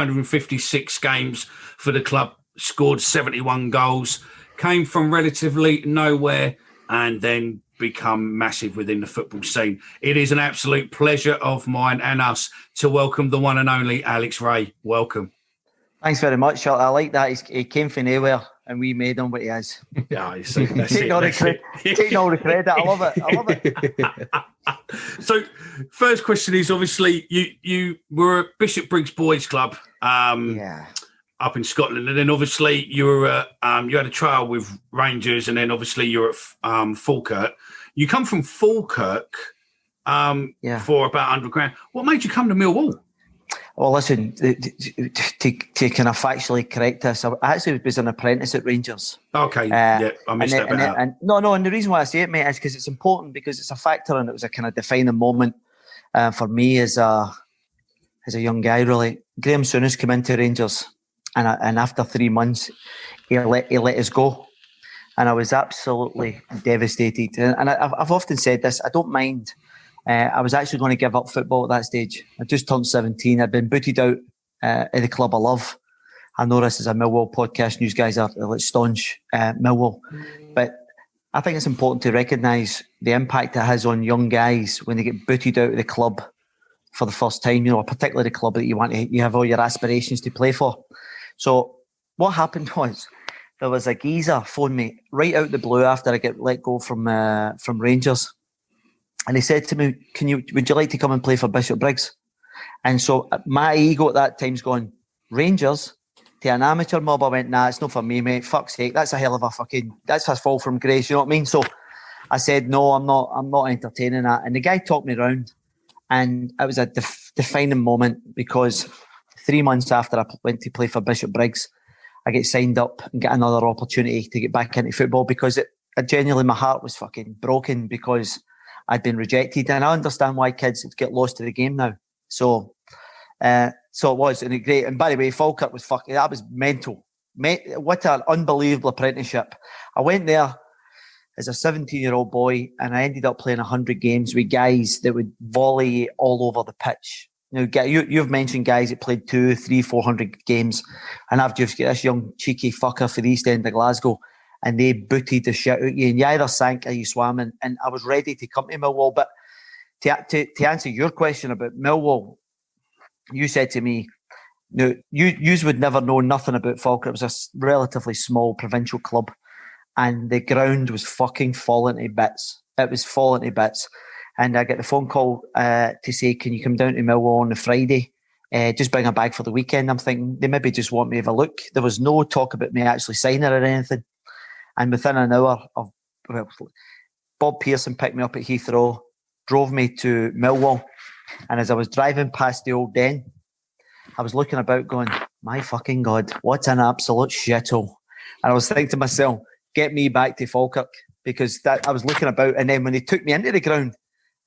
156 games for the club, scored 71 goals, came from relatively nowhere and then become massive within the football scene. It is an absolute pleasure of mine and us to welcome the one and only Alex Rae. Welcome. Thanks very much. I like that. He came from nowhere and we made him what he is. Yeah, you see, taking all the credit. I love it. So, first question is obviously you were at Bishop Briggs Boys Club up in Scotland, and then obviously you were you had a trial with Rangers, and then obviously you're at Falkirk. You come from Falkirk for about 100 grand. What made you come to Millwall? Well, listen, to kind of factually correct this, I actually was an apprentice at Rangers. Okay, I missed that bit out. And the reason why I say it, mate, is because it's important, because it's a factor, and it was a kind of defining moment for me as a young guy, really. Graham Souness came into Rangers, and after 3 months, he let us go. And I was absolutely devastated. And I've often said this, I don't mind. I was actually going to give up football at that stage. I just turned 17. I'd been booted out of the club I love. I know this is a Millwall podcast, and you guys are like staunch Millwall. But I think it's important to recognise the impact it has on young guys when they get booted out of the club for the first time, particularly the club that you have all your aspirations to play for. So what happened was, there was a geezer phoned me right out the blue after I get let go from Rangers. And he said to me, would you like to come and play for Bishop Briggs? And so my ego at that time's gone, Rangers? To an amateur mob, I went, nah, it's not for me, mate. Fuck's sake, that's a hell of that's a fall from grace, you know what I mean? So I said, no, I'm not entertaining that. And the guy talked me round, and it was a defining moment, because 3 months after I went to play for Bishop Briggs, I get signed up and get another opportunity to get back into football, because genuinely my heart was fucking broken because I'd been rejected, and I understand why kids get lost to the game now. So it was, and great. And by the way, Falkirk was that was mental. What an unbelievable apprenticeship. I went there as a 17-year-old boy, and I ended up playing 100 games with guys that would volley all over the pitch. You've mentioned guys that played 200, 300, 400 games, and I've just got this young cheeky fucker for the East End of Glasgow, and they booted the shit out of you, and you either sank or you swam. And I was ready to come to Millwall. But to answer your question about Millwall, you said to me, no, you would never know nothing about Falkirk. It was a relatively small provincial club, and the ground was fucking falling to bits. It was falling to bits. And I get the phone call to say, can you come down to Millwall on a Friday? Just bring a bag for the weekend. I'm thinking they maybe just want me to have a look. There was no talk about me actually signing or anything. And within an hour Bob Pearson picked me up at Heathrow, drove me to Millwall. And as I was driving past the old den, I was looking about going, my fucking God, what an absolute shithole. And I was thinking to myself, get me back to Falkirk, because I was looking about. And then when they took me into the ground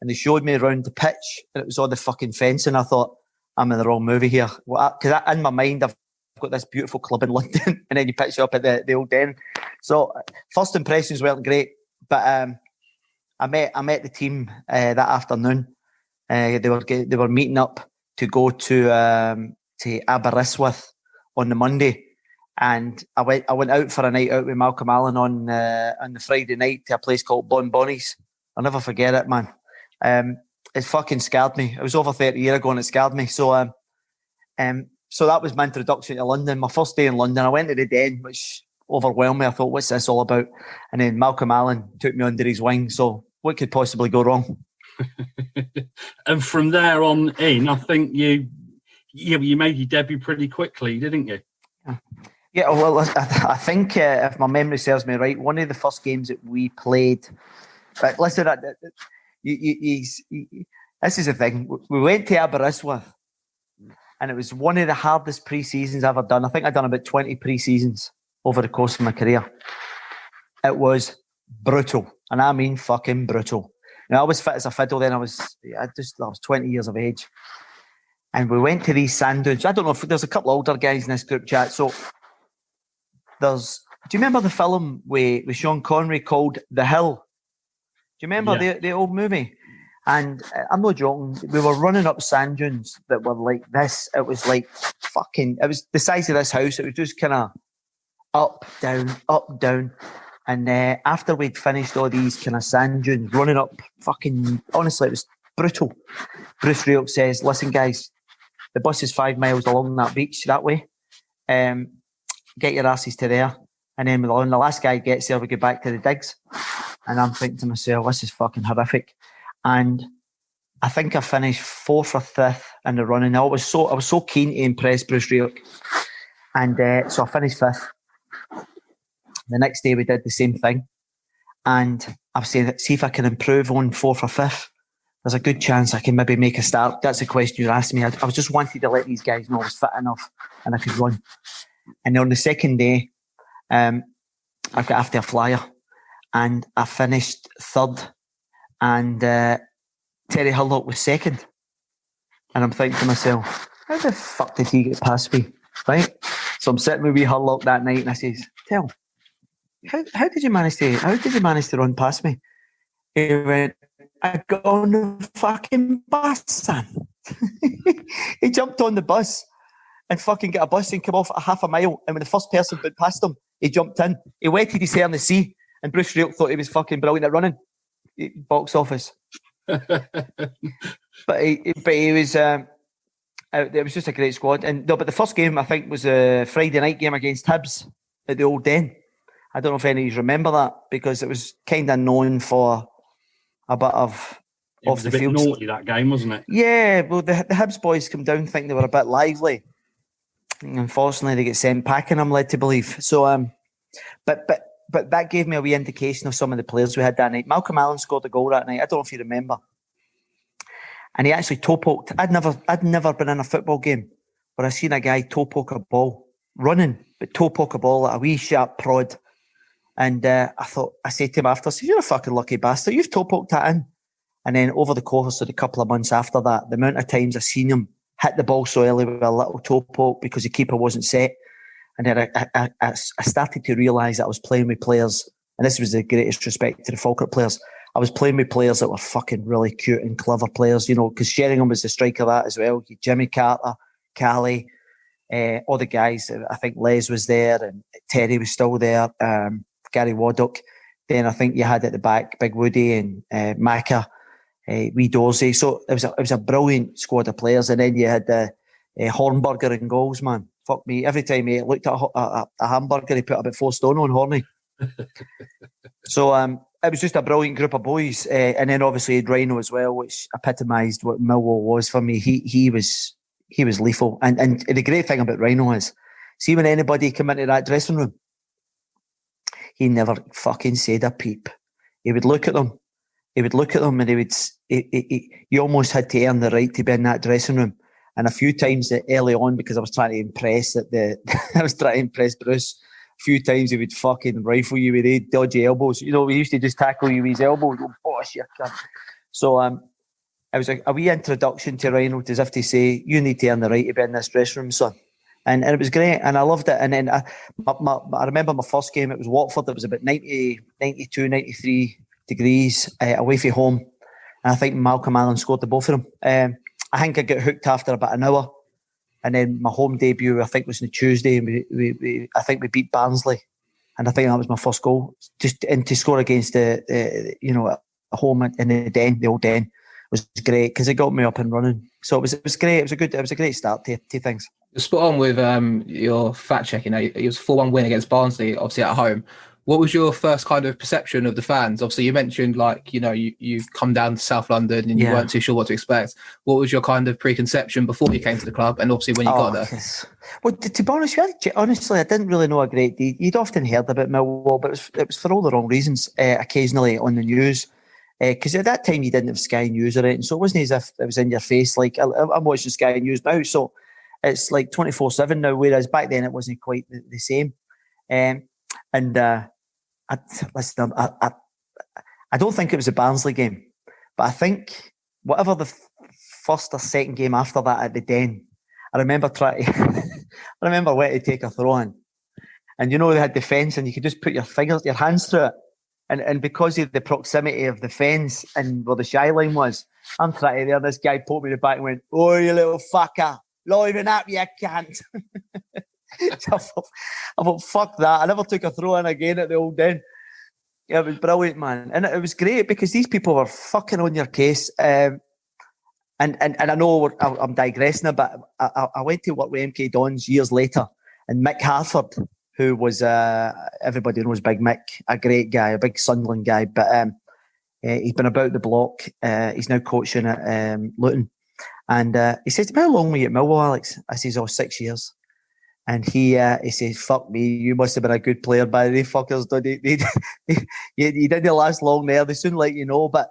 and they showed me around the pitch, and it was all the fucking fencing, I thought, I'm in the wrong movie here. Because in my mind, I've got this beautiful club in London, and then you pitch up at the old den. So first impressions weren't great, but I met the team that afternoon. They were meeting up to go to Aberystwyth on the Monday, and I went out for a night out with Malcolm Allen on the Friday night to a place called Bon Bonnie's. I'll never forget it, man. It fucking scared me. It was over 30 years ago, and it scared me. So that was my introduction to London. My first day in London, I went to the Den, which overwhelmed me. I thought, what's this all about? And then Malcolm Allen took me under his wing. So what could possibly go wrong? And from there on in, I think you made your debut pretty quickly, didn't you? Yeah, well, I think if my memory serves me right, one of the first games that we played. But listen, this is the thing. We went to Aberystwyth, and it was one of the hardest pre-seasons I've ever done. I think I've done about 20 pre-seasons over the course of my career. It was brutal, and I mean fucking brutal. Now, I was fit as a fiddle then. I was 20 years of age. And we went to these sand dunes. I don't know if there's a couple of older guys in this group chat. So do you remember the film with Sean Connery called The Hill? Do you remember the old movie? And I'm not joking, we were running up sand dunes that were like this. It was like it was the size of this house. It was just kind of up, down. And after we'd finished all these kind of sand dunes, running up honestly, it was brutal. Bruce Rioch says, listen, guys, the bus is 5 miles along that beach that way. Get your asses to there. And then when the last guy gets there, we go back to the digs. And I'm thinking to myself, this is fucking horrific. And I think I finished 4th or 5th in the running. I was so keen to impress Bruce Rioch. And so I finished 5th. The next day we did the same thing. And I've said, see if I can improve on 4th or 5th. There's a good chance I can maybe make a start. That's the question you asked me. I was just wanted to let these guys know I was fit enough and I could run. And on the second day, I got after a flyer and I finished 3rd. And Terry Hurlock was 2nd. And I'm thinking to myself, how the fuck did he get past me? Right? So I'm sitting with wee Hurlock that night and I says, tell, how did you manage to run past me? He went, I got on the fucking bus, son. He jumped on the bus and fucking got a bus and come off at half a mile. And when the first person went past him, he jumped in. He wetted his hair in the sea. And Bruce Rioch thought he was fucking brilliant at running. Box office. but he was it was just a great squad. And no, but the first game I think was a Friday night game against Hibs at the Old Den. I don't know if any of you remember that because it was kind of known for a bit of off the field. It was a bit naughty that game, wasn't it? Yeah, well the Hibs boys come down thinking they were a bit lively. And unfortunately, they get sent packing. I'm led to believe. So, but that gave me a wee indication of some of the players we had that night. Malcolm Allen scored a goal that night. I don't know if you remember. And he actually toe poked. I'd never been in a football game where I seen a guy toe poke a ball, running, but toe poke a ball at a wee sharp prod. And I said to him after, I said, you're a fucking lucky bastard. You've toe poked that in. And then over the course of a couple of months after that, the amount of times I seen him hit the ball so early with a little toe poke because the keeper wasn't set. And then I started to realise that I was playing with players, and this was the greatest respect to the Falkirk players. I was playing with players that were fucking really cute and clever players, you know, because Sheringham was the striker of that as well. Jimmy Carter, Callie, all the guys. I think Les was there and Terry was still there, Gary Waddock. Then I think you had at the back Big Woody and Macca, Wee Dorsey. So it was a brilliant squad of players. And then you had Hornberger in goals, man. Fuck me. Every time he looked at a hamburger, he put about 4 stone on Horny. So it was just a brilliant group of boys. And then obviously Rhino as well, which epitomised what Millwall was for me. He was lethal. And the great thing about Rhino is, see when anybody came into that dressing room, he never fucking said a peep. He would look at them. And you almost had to earn the right to be in that dressing room. And a few times early on, because I was trying to impress Bruce, a few times he would fucking rifle you with 8 dodgy elbows. You know, we used to just tackle you with his elbows. Go, boss, you cunt. So it was a wee introduction to Rhino, as if to say, you need to earn the right to be in this dressing room, son. And it was great, and I loved it. And then I remember my first game, it was Watford. It was about 90, 92, 93 degrees away from home. And I think Malcolm Allen scored the both of them. I think I got hooked after about an hour. And then my home debut, I think, was on Tuesday. And I think we beat Barnsley. And I think that was my first goal. And to score against at home in the Old Den was great because it got me up and running. So it was great. It was a great start to things. You're spot on with your fact checking. It was a 4-1 win against Barnsley, obviously at home. What was your first kind of perception of the fans? Obviously, you mentioned you've come down to South London and you weren't too sure what to expect. What was your kind of preconception before you came to the club, and obviously when you got there? Yes. Well, to be honest, honestly, I didn't really know a great deal. You'd often heard about Millwall, but it was for all the wrong reasons. Occasionally on the news, because at that time you didn't have Sky News or anything, so it wasn't as if it was in your face. Like I'm watching Sky News now, so it's like 24/7 now. Whereas back then it wasn't quite the same. I don't think it was a Barnsley game, but I think whatever the first or second game after that at the Den, I remember wanting to take a throw in, and they had defence, and you could just put your hands through it, and because of the proximity of the fence and where the shy line was, I'm trying to hear this guy poked me in the back and went, "Oh, you little fucker, liven up, you cunt." So I thought, fuck that. I never took a throw in again at the Old Den. Yeah, it was brilliant, man. And it was great because these people were fucking on your case. And I know I'm digressing a bit. I went to work with MK Dons years later, and Mick Harford, who was, everybody knows Big Mick, a great guy, a big Sunderland guy, but he's been about the block. He's now coaching at Luton. And he says, "How long were you at Millwall, Alex?" I says, "Oh, 6 years." And he says, "Fuck me, you must have been a good player, but they fuckers you didn't last long there. They soon let you know." But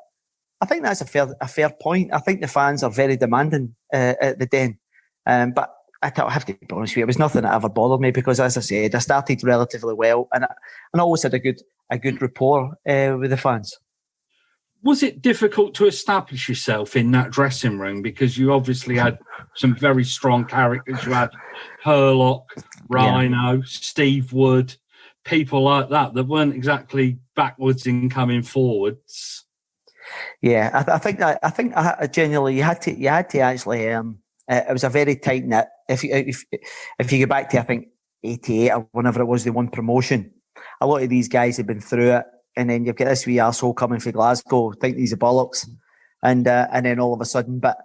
I think that's a fair point. I think the fans are very demanding at the Den. But I have to be honest with you, it was nothing that ever bothered me because, as I said, I started relatively well and I always had a good rapport with the fans. Was it difficult to establish yourself in that dressing room? Because you obviously had some very strong characters. You had Herlock, Rhino, Steve Wood, people like that weren't exactly backwards in coming forwards. Yeah, I think genuinely you had to actually. It was a very tight knit. If you go back to I think 88 or whenever it was they won promotion, a lot of these guys had been through it. And then you've got this wee arsehole coming from Glasgow, think these are bollocks. And then all of a sudden, but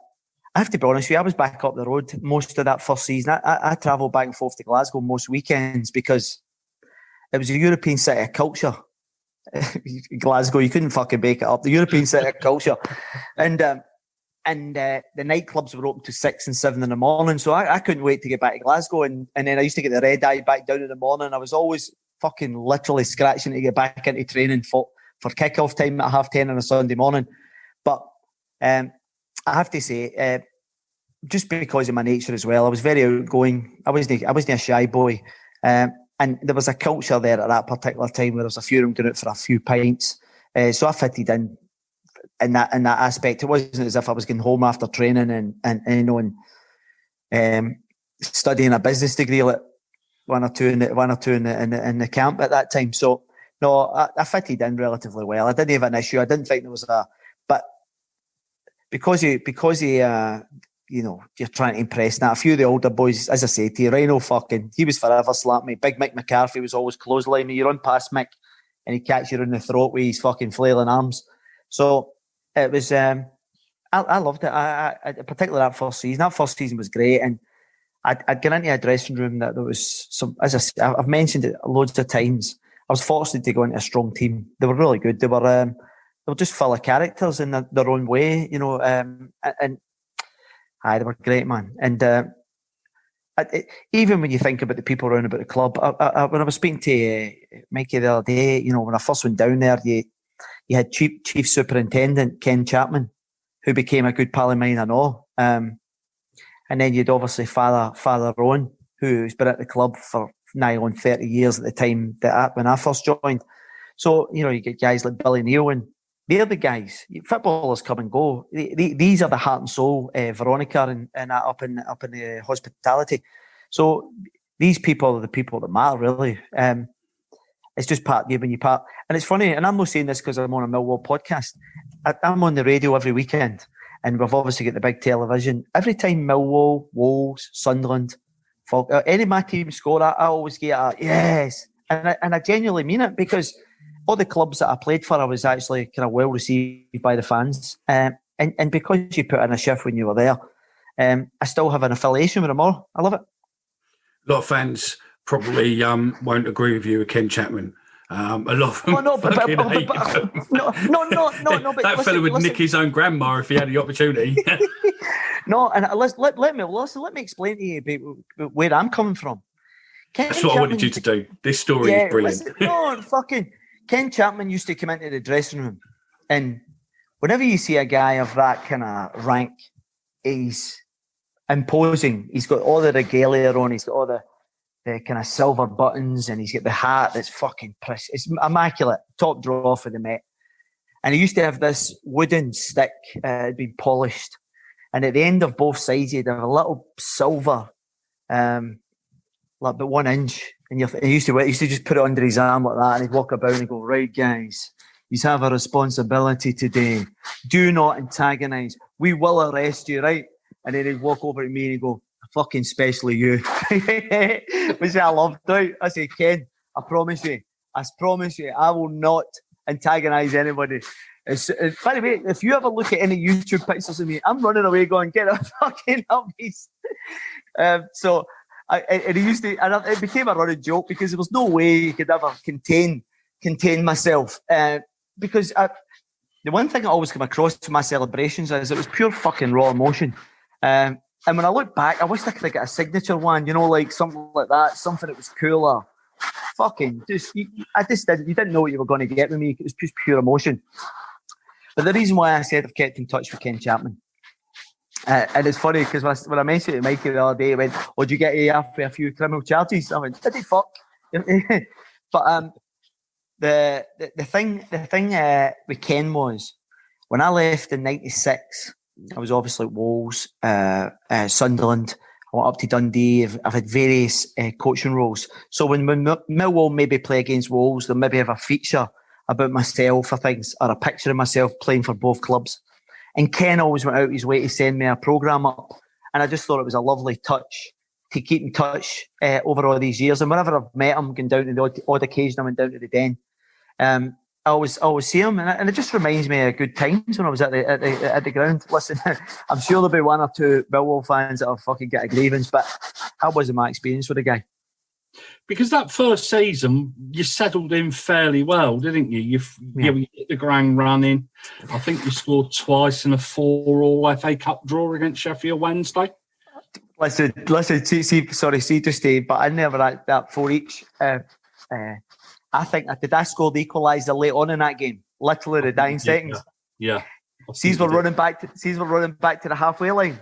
I have to be honest with you, I was back up the road most of that first season. I travelled back and forth to Glasgow most weekends because it was a European city of culture. Glasgow, you couldn't fucking make it up. The European city of culture. And the nightclubs were open to 6 and 7 in the morning. So I couldn't wait to get back to Glasgow. And then I used to get the red eye back down in the morning. I was always fucking literally scratching to get back into training for kick-off time at 10:30 on a Sunday morning. But I have to say, just because of my nature as well, I was very outgoing. I wasn't a shy boy. And there was a culture there at that particular time where there was a few of them going out for a few pints. So I fitted in that aspect. It wasn't as if I was going home after training and studying a business degree like one or two in the camp at that time. So no, I fitted in relatively well. I didn't have an issue. I didn't think there was but because you're trying to impress. Now a few of the older boys, as I say to you, Rhino he was forever slapped me. Big Mick McCarthy was always clotheslining me. You run past Mick and he catch you in the throat with his fucking flailing arms. So it was. I loved it. I particularly that first season. That first season was great, and I'd get into a dressing room that there was some, as I say, I've mentioned it loads of times. I was fortunate to go into a strong team. They were really good. They were just full of characters in their own way, they were great, man. And even when you think about the people around about the club, when I was speaking to Mikey the other day, when I first went down there, you had Chief Superintendent Ken Chapman, who became a good pal of mine, I know. And then you'd obviously Father Rowan, who's been at the club for nigh on 30 years at the time when I first joined. So, you get guys like Billy Neal, and they're the guys. Footballers come and go. These are the heart and soul, Veronica and that up in the hospitality. So these people are the people that matter, really. It's just part of you when you part. And it's funny, and I'm not saying this because I'm on a Millwall podcast. I'm on the radio every weekend. And we've obviously got the big television. Every time Millwall, Wolves, Sunderland, Falkirk, any of my team score, I always get a yes. And I genuinely mean it because all the clubs that I played for, I was actually kind of well received by the fans. And because you put in a shift when you were there, I still have an affiliation with them all. I love it. A lot of fans probably won't agree with you with Ken Chapman. A lot of them that fellow would nick his own grandma if he had the opportunity. No, and let me explain to you about where I'm coming from. That's what I wanted you to do. This story is brilliant. Ken Chapman used to come into the dressing room, and whenever you see a guy of that kind of rank, he's imposing. He's got all the regalia on. He's got all the kind of silver buttons, and he's got the hat that's fucking precious. It's immaculate, top drawer for the Met. And he used to have this wooden stick, had been polished, and at the end of both sides he'd have a little silver, like about 1 inch, and he used to just put it under his arm like that, and he'd walk about and he'd go, "Right, guys, You have a responsibility today. Do not antagonise. We will arrest you, right? And then he'd walk over to me and he'd go, fucking especially you. Which I loved, right? I say, Ken, I promise you, I will not antagonise anybody. By the way, if you ever look at any YouTube pictures of me, I'm running away going, get a fucking up, beast. So it became a running joke because there was no way you could ever contain myself. Because the one thing I always come across to my celebrations is it was pure fucking raw emotion. And when I look back, I wish I could get a signature one, like something like that, something that was cooler. Fucking you didn't know what you were going to get with me. It was just pure emotion. But the reason why I said I've kept in touch with Ken Chapman, and it's funny because when I mentioned it to Mikey the other day, he went, "Oh, did you get AF for a few criminal charges?" I went, "Did he fuck?" But the thing with Ken was when I left in '96, I was obviously at Wolves, Sunderland. I went up to Dundee. I've had various coaching roles. So when Millwall maybe play against Wolves, they'll maybe have a feature about myself or things, or a picture of myself playing for both clubs. And Ken always went out of his way to send me a programme up. And I just thought it was a lovely touch to keep in touch over all these years. And whenever I've met him, going down to the odd occasion, I went down to the Den. I always see him, and it just reminds me of good times when I was at the ground. Listen, I'm sure there'll be one or two Millwall fans that'll fucking get a grievance, but that wasn't my experience with the guy. Because that first season, you settled in fairly well, didn't you? You hit the ground running. I think you scored twice in a 4-4 FA Cup draw against Sheffield Wednesday. Listen. But I never had that 4 each. I think I scored the equaliser late on in that game, literally the dying seconds. Yeah. Sees we're running back to the halfway line.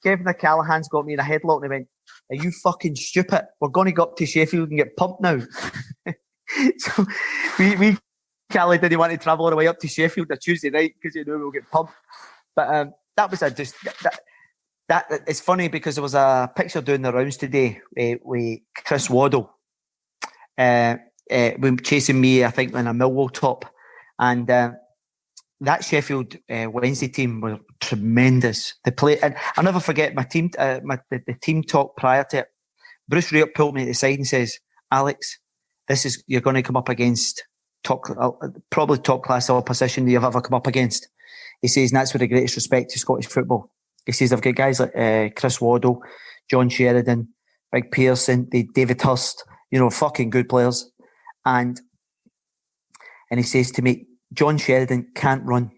Kevin O'Callaghan's got me in a headlock and he went, "Are you fucking stupid? We're going to go up to Sheffield and get pumped now." So we Cally didn't want to travel all the way up to Sheffield on Tuesday night because he knew we would get pumped. But that was that. It's funny because there was a picture doing the rounds today with Chris Waddle. Chasing me, I think, in a Millwall top, and that Sheffield Wednesday team were tremendous. They played, and I'll never forget my team. The team talk prior to it. Bruce Rioch pulled me to the side and says, "Alex, you're going to come up against probably top class opposition that you've ever come up against." He says, and that's with the greatest respect to Scottish football. He says, "I've got guys like Chris Waddle, John Sheridan, Big Pearson, David Hurst, fucking good players." And he says to me, "John Sheridan can't run.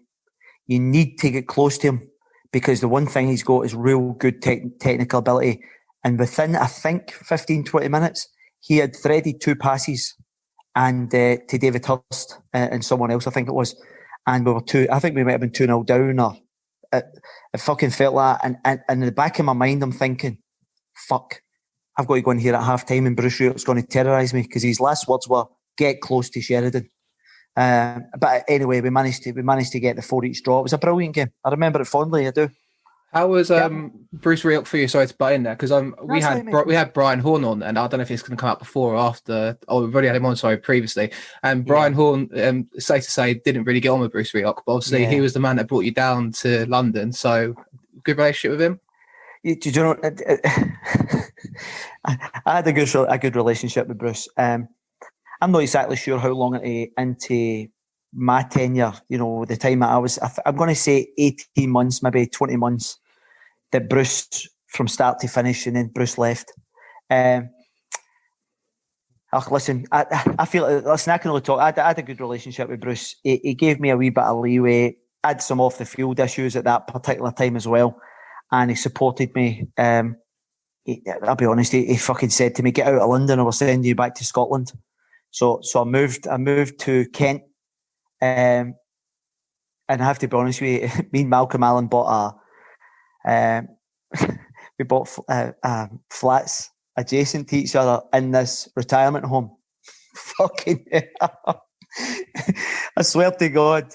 You need to get close to him because the one thing he's got is real good technical ability." And within, I think, 15, 20 minutes, he had threaded 2 passes and to David Hurst and someone else, I think it was. And I think we might have been 2-0 down, or it fucking felt like that. And in the back of my mind, I'm thinking, fuck, I've got to go in here at half time and Bruce Rioch's going to terrorise me because his last words were, "Get close to Sheridan." But anyway, we managed to get the 4 each draw. It was a brilliant game. I remember it fondly. I do. How was Bruce Rioch for you? Sorry to butt in there because we had Brian Horn on, and I don't know if it's going to come out before or after. Oh, we've already had him on. Sorry, previously. And Brian Horn, safe to say, didn't really get on with Bruce Rioch, but obviously he was the man that brought you down to London. So good relationship with him. Do you know? I had a good relationship with Bruce. I'm not exactly sure how long into my tenure, the time that I was, I'm going to say 18 months, maybe 20 months, that Bruce, from start to finish, and then Bruce left. Listen, I feel, I can only talk. I had a good relationship with Bruce. He gave me a wee bit of leeway. I had some off the field issues at that particular time as well. And he supported me. I'll be honest, he fucking said to me, "Get out of London or we'll send you back to Scotland." So I moved to Kent. And I have to be honest with you, me and Malcolm Allen bought flats adjacent to each other in this retirement home. Fucking hell. I swear to God.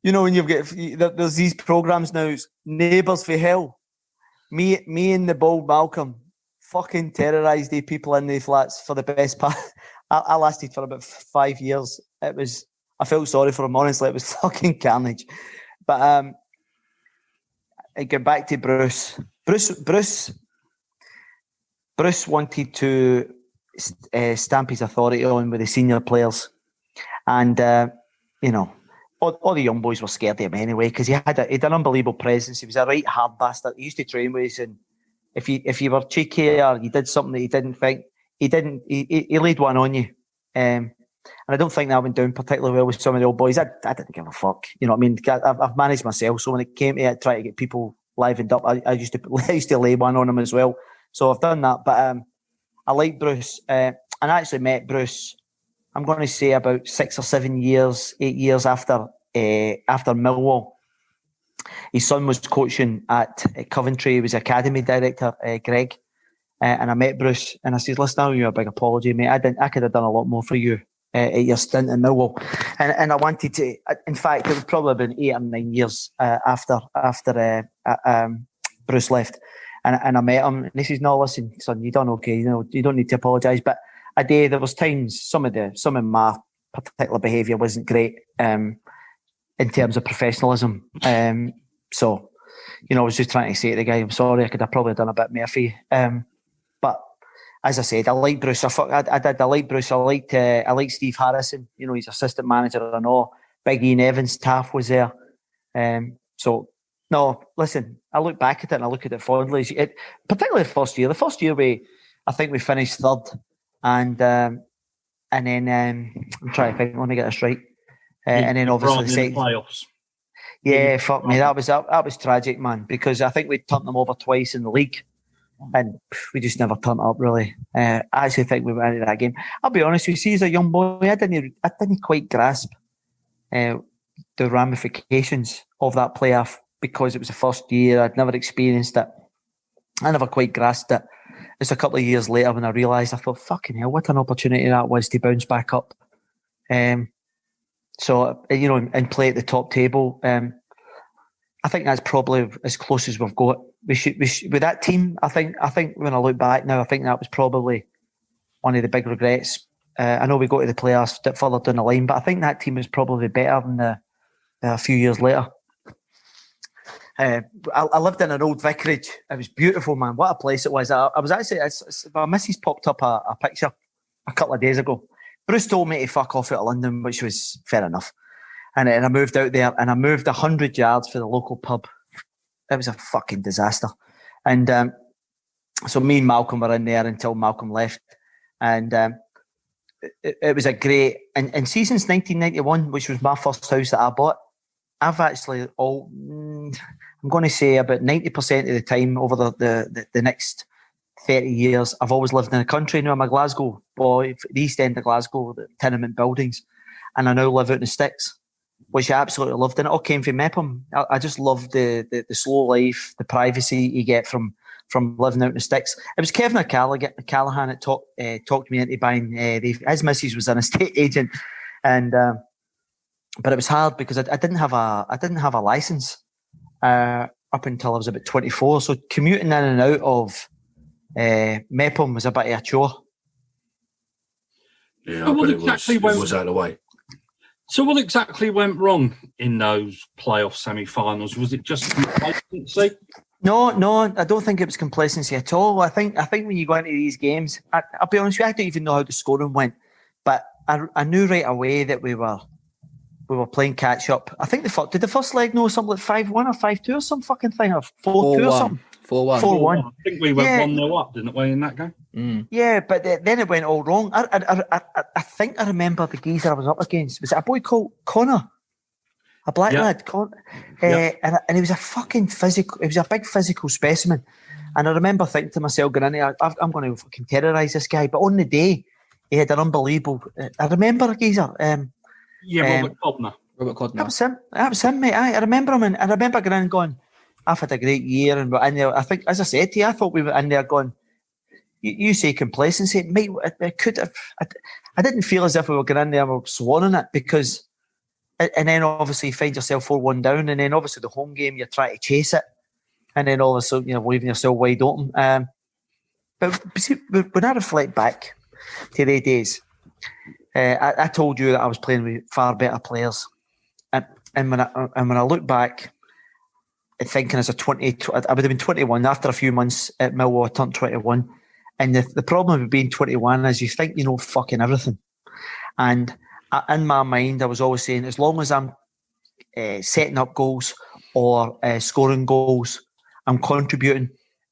When there's these programs now, Neighbours for Hell. Me and the bald Malcolm fucking terrorised the people in the flats for the best part. I lasted for about 5 years. I I felt sorry for him, honestly. It was fucking carnage. But I get back to Bruce. Bruce wanted to stamp his authority on with the senior players. And, all the young boys were scared of him anyway, because he had an unbelievable presence. He was a right hard bastard. He used to train with us, and if you were cheeky or you did something that he didn't think, he laid one on you. And I don't think that went down particularly well with some of the old boys. I didn't give a fuck. You know what I mean? I've managed myself, so when it came to it, trying to get people livened up, I used to lay one on them as well. So I've done that. But I like Bruce. And I actually met Bruce, I'm going to say about 6 or 7 years, 8 years after Millwall. His son was coaching at Coventry. He was academy director, Greg. And I met Bruce, and I said, "Listen, I owe you a big apology, mate. I could have done a lot more for you at your stint in Millwall." And I wanted to. In fact, it would probably have been 8 or 9 years after Bruce left, and I met him, and he says, "No, listen, son, you done okay. You don't need to apologise." But there was times some of my particular behaviour wasn't great in terms of professionalism. So, I was just trying to say to the guy, "I'm sorry. I could have probably done a bit more for you." But as I said, I like Bruce. I did. I like Bruce. I liked Steve Harrison. He's assistant manager and all. Big Ian Evans, Taff was there. So no, listen. I look back at it and I look at it fondly. Particularly the first year. The first year I think we finished third, and then I'm trying to think. Let me get this right. And then obviously the playoffs. Yeah, fuck me. That was tragic, man. Because I think we turned them over twice in the league. And we just never turned up, really. I actually think we went into that game. I'll be honest with you, see, as a young boy, I didn't quite grasp the ramifications of that playoff because it was the first year. I'd never experienced it. I never quite grasped it. It's a couple of years later when I realised, I thought, fucking hell, what an opportunity that was to bounce back up. So, and play at the top table. I think that's probably as close as we've got. We should with that team. I think when I look back now, I think that was probably one of the big regrets. I know we got to the playoffs a bit further down the line, but I think that team was probably better than a few years later. I lived in an old vicarage. It was beautiful, man. What a place it was. I was actually, my missus popped up a picture a couple of days ago. Bruce told me to fuck off out of London, which was fair enough. And I moved out there, and I moved 100 yards for the local pub. It was a fucking disaster. And so me and Malcolm were in there until Malcolm left. And it was a great... And see, since 1991, which was my first house that I bought, I've actually I'm going to say about 90% of the time over the next 30 years, I've always lived in the country. I'm a Glasgow boy, the East End of Glasgow, the tenement buildings. And I now live out in the sticks, which I absolutely loved. And it all came from Mepham. I just loved the slow life, the privacy you get from living out in the sticks. It was Kevin O'Callaghan that talked me into buying. His missus was an estate agent, and but it was hard because I didn't have a license up until I was about 24. So commuting in and out of Mepham was a bit of a chore. Yeah, but it was out of the way. So what exactly went wrong in those playoff semi-finals? Was it just complacency? No, I don't think it was complacency at all. I think when you go into these games, I'll be honest with you, I don't even know how the scoring went, but I knew right away that we were playing catch up. I think did the first leg know something like 5-1 or 5-2 or some fucking thing, or 4-2 or something? 4-1. I think we went 1-0 up, didn't we, in that game? Mm. Yeah, but then it went all wrong. I think I remember the geezer I was up against. Was it a boy called Connor? A black lad, Connor. And he was a fucking physical. He was a big physical specimen. And I remember thinking to myself, going in there, I'm going to fucking terrorise this guy. But on the day, he had an unbelievable. I remember a geezer. Robert Codner. That was him, mate. I remember him, and I remember going in and going, I've had a great year, and we're in there. I think, as I said to you, I thought we were in there going, you say complacency, mate. It could have. I didn't feel as if we were going in there and we were swanning it, because, and then obviously you find yourself 4-1 down, and then obviously the home game you're trying to chase it, and then all of a sudden you're leaving yourself wide open. But see, when I reflect back to the days, I told you that I was playing with far better players, and when I look back, thinking as a 20, I would have been 21 after a few months at Millwall. I turned 21, and the problem with being 21 is you think you know fucking everything, and in my mind I was always saying, as long as I'm setting up goals or scoring goals, I'm contributing.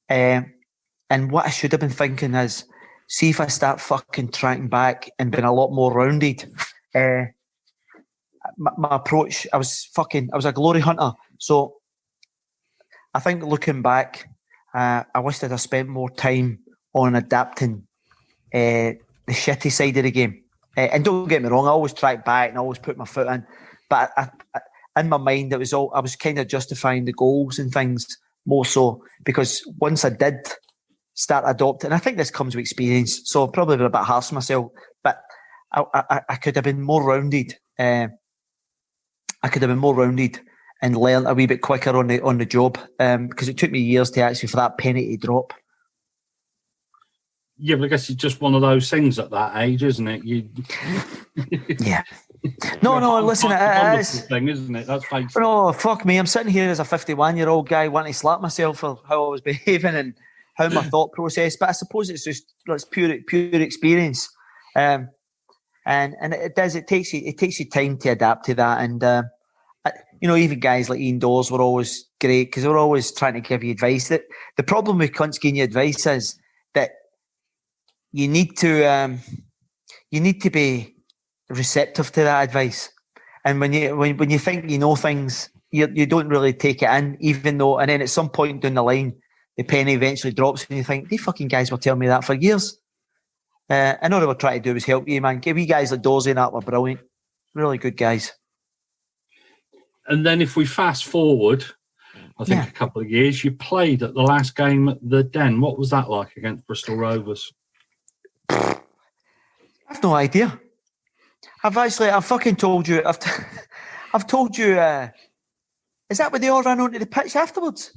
And what I should have been thinking is, see if I start fucking tracking back and being a lot more rounded. My approach, I was a glory hunter. So I think looking back, I wish I'd have spent more time on adapting the shitty side of the game. And don't get me wrong, I always track back and I always put my foot in. But I, in my mind, I was kind of justifying the goals and things more so, because once I did start adopting, and I think this comes with experience, so I've probably been a bit harsh on myself, but I could have been more rounded. I could have been more rounded and learn a wee bit quicker on the job, because it took me years to actually for that penny to drop. Yeah, but I guess it's just one of those things at that age, isn't it? Yeah. No, listen, it is. Thing, isn't it? That's fine. No, fuck me. I'm sitting here as a 51-year-old guy wanting to slap myself for how I was behaving and how my thought process. But I suppose it's pure experience, and it does. It takes you time to adapt to that. And even guys like Ian Dawes were always great because they were always trying to give you advice. That the problem with cunts giving you advice is that you need to be receptive to that advice, and when you think you know things, you don't really take it in, even though, and then at some point down the line the penny eventually drops and you think, these fucking guys were telling me that for years. And all they were trying to do was help you, man. Give you guys like Dorsey and that were brilliant, really good guys. And then if we fast forward, I think a couple of years, you played at the last game at the Den. What was that like against Bristol Rovers? I've no idea. I've fucking told you. I've told you. Is that where they all ran onto the pitch afterwards?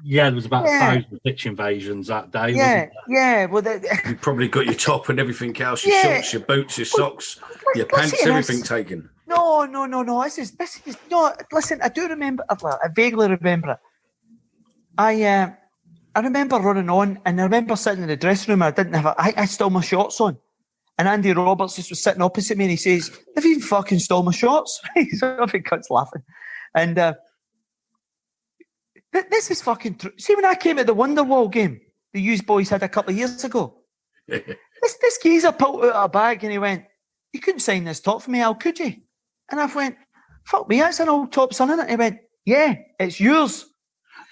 Yeah, there was about 1,000 pitch invasions that day. Yeah. Well, you probably got your top and everything else, your shorts, your boots, your socks, your pants, everything taken. No. This is no. Listen, I do remember. I vaguely remember it. I remember running on, and I remember sitting in the dressing room. And I stole my shorts on. And Andy Roberts just was sitting opposite me and he says, have you fucking stole my shorts? So every cunt's laughing. And this is fucking true. See, when I came at the Wonderwall game, the used boys had a couple of years ago, this geezer pulled out a bag and he went, you couldn't sign this top for me, Al, could you? And I went, fuck me, that's an old top, son, isn't it? He went, yeah, it's yours.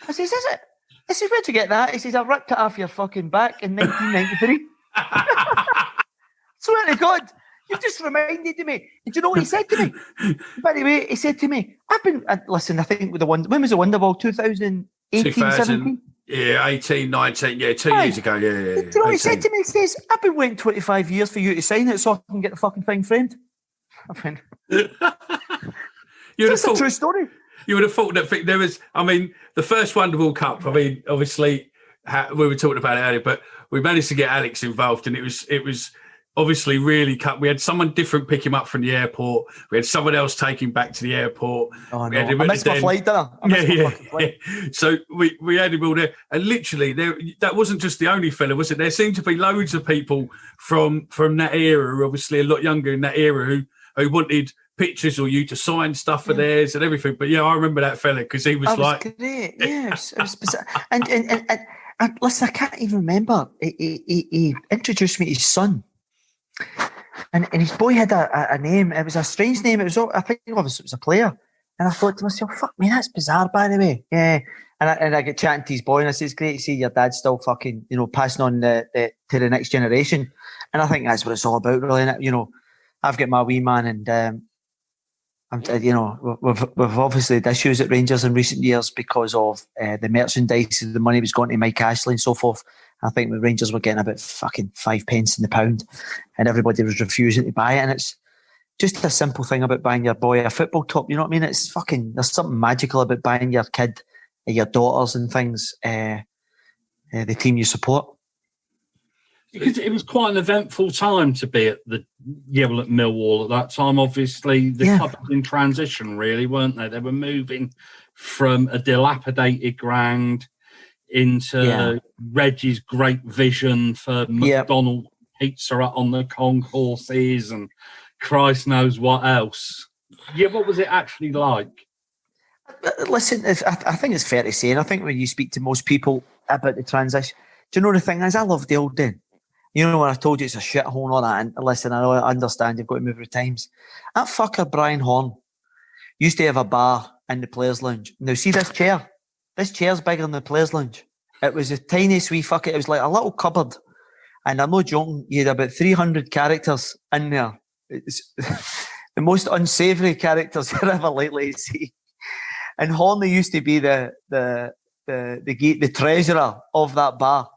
I says, is it? I says, where'd you get that? He says, I ripped it off your fucking back in 1993. Swear to God, you've just reminded me. And do you know what he said to me? By the way, he said to me, listen, I think when was the Wonderwall? 2018, 17? Yeah, 18, 19, 2 years ago. Yeah. Do you know what he said to me? He says, I've been waiting 25 years for you to sign it so I can get the fucking thing framed. I went, that's a true story. You would have thought that there was, the first Wonderwall Cup, obviously, we were talking about it earlier, but we managed to get Alex involved and it was obviously really cut. We had someone different pick him up from the airport. We had someone else take him back to the airport. Oh, no. I missed my flight, didn't I? Yeah. So we had him all there. And literally, that wasn't just the only fella, was it? There seemed to be loads of people from that era, obviously a lot younger in that era, who wanted pictures or you to sign stuff for theirs and everything. But I remember that fella because he was like... great. Yes. It was bizarre. And listen, I can't even remember. He introduced me to his son. And his boy had a name. It was a strange name. I think it was a player. And I thought to myself, fuck me, that's bizarre, by the way. Yeah. And I get chatting to his boy and I said, it's great to see your dad still fucking, passing on to the next generation. And I think that's what it's all about, really. And, I've got my wee man and, we've obviously had issues at Rangers in recent years because of the merchandise, the money was going to Mike Ashley and so forth. I think the Rangers were getting about fucking 5 pence in the pound and everybody was refusing to buy it. And it's just a simple thing about buying your boy a football top. You know what I mean? It's fucking, there's something magical about buying your kid, your daughters and things, the team you support. Because it was quite an eventful time to be at the Yellow at Millwall at that time. Obviously, the club was in transition, really, weren't they? They were moving from a dilapidated ground into Reggie's great vision for McDonald's Pizza Hut on the concourses and Christ knows what else. Yeah, what was it actually like? Listen, I think it's fair to say, and I think when you speak to most people about the transition, do you know the thing is, I love the old Den. You know, when I told you it's a shithole and all that, and listen, I understand you've got to move with times. That fucker Brian Horn used to have a bar in the players' lounge. Now, see this chair? This chair's bigger than the players' lounge. It was the tiniest wee fucker. It was like a little cupboard. And I'm not joking, you had about 300 characters in there. It's the most unsavoury characters you're ever likely to see. And Horney used to be the treasurer of that bar.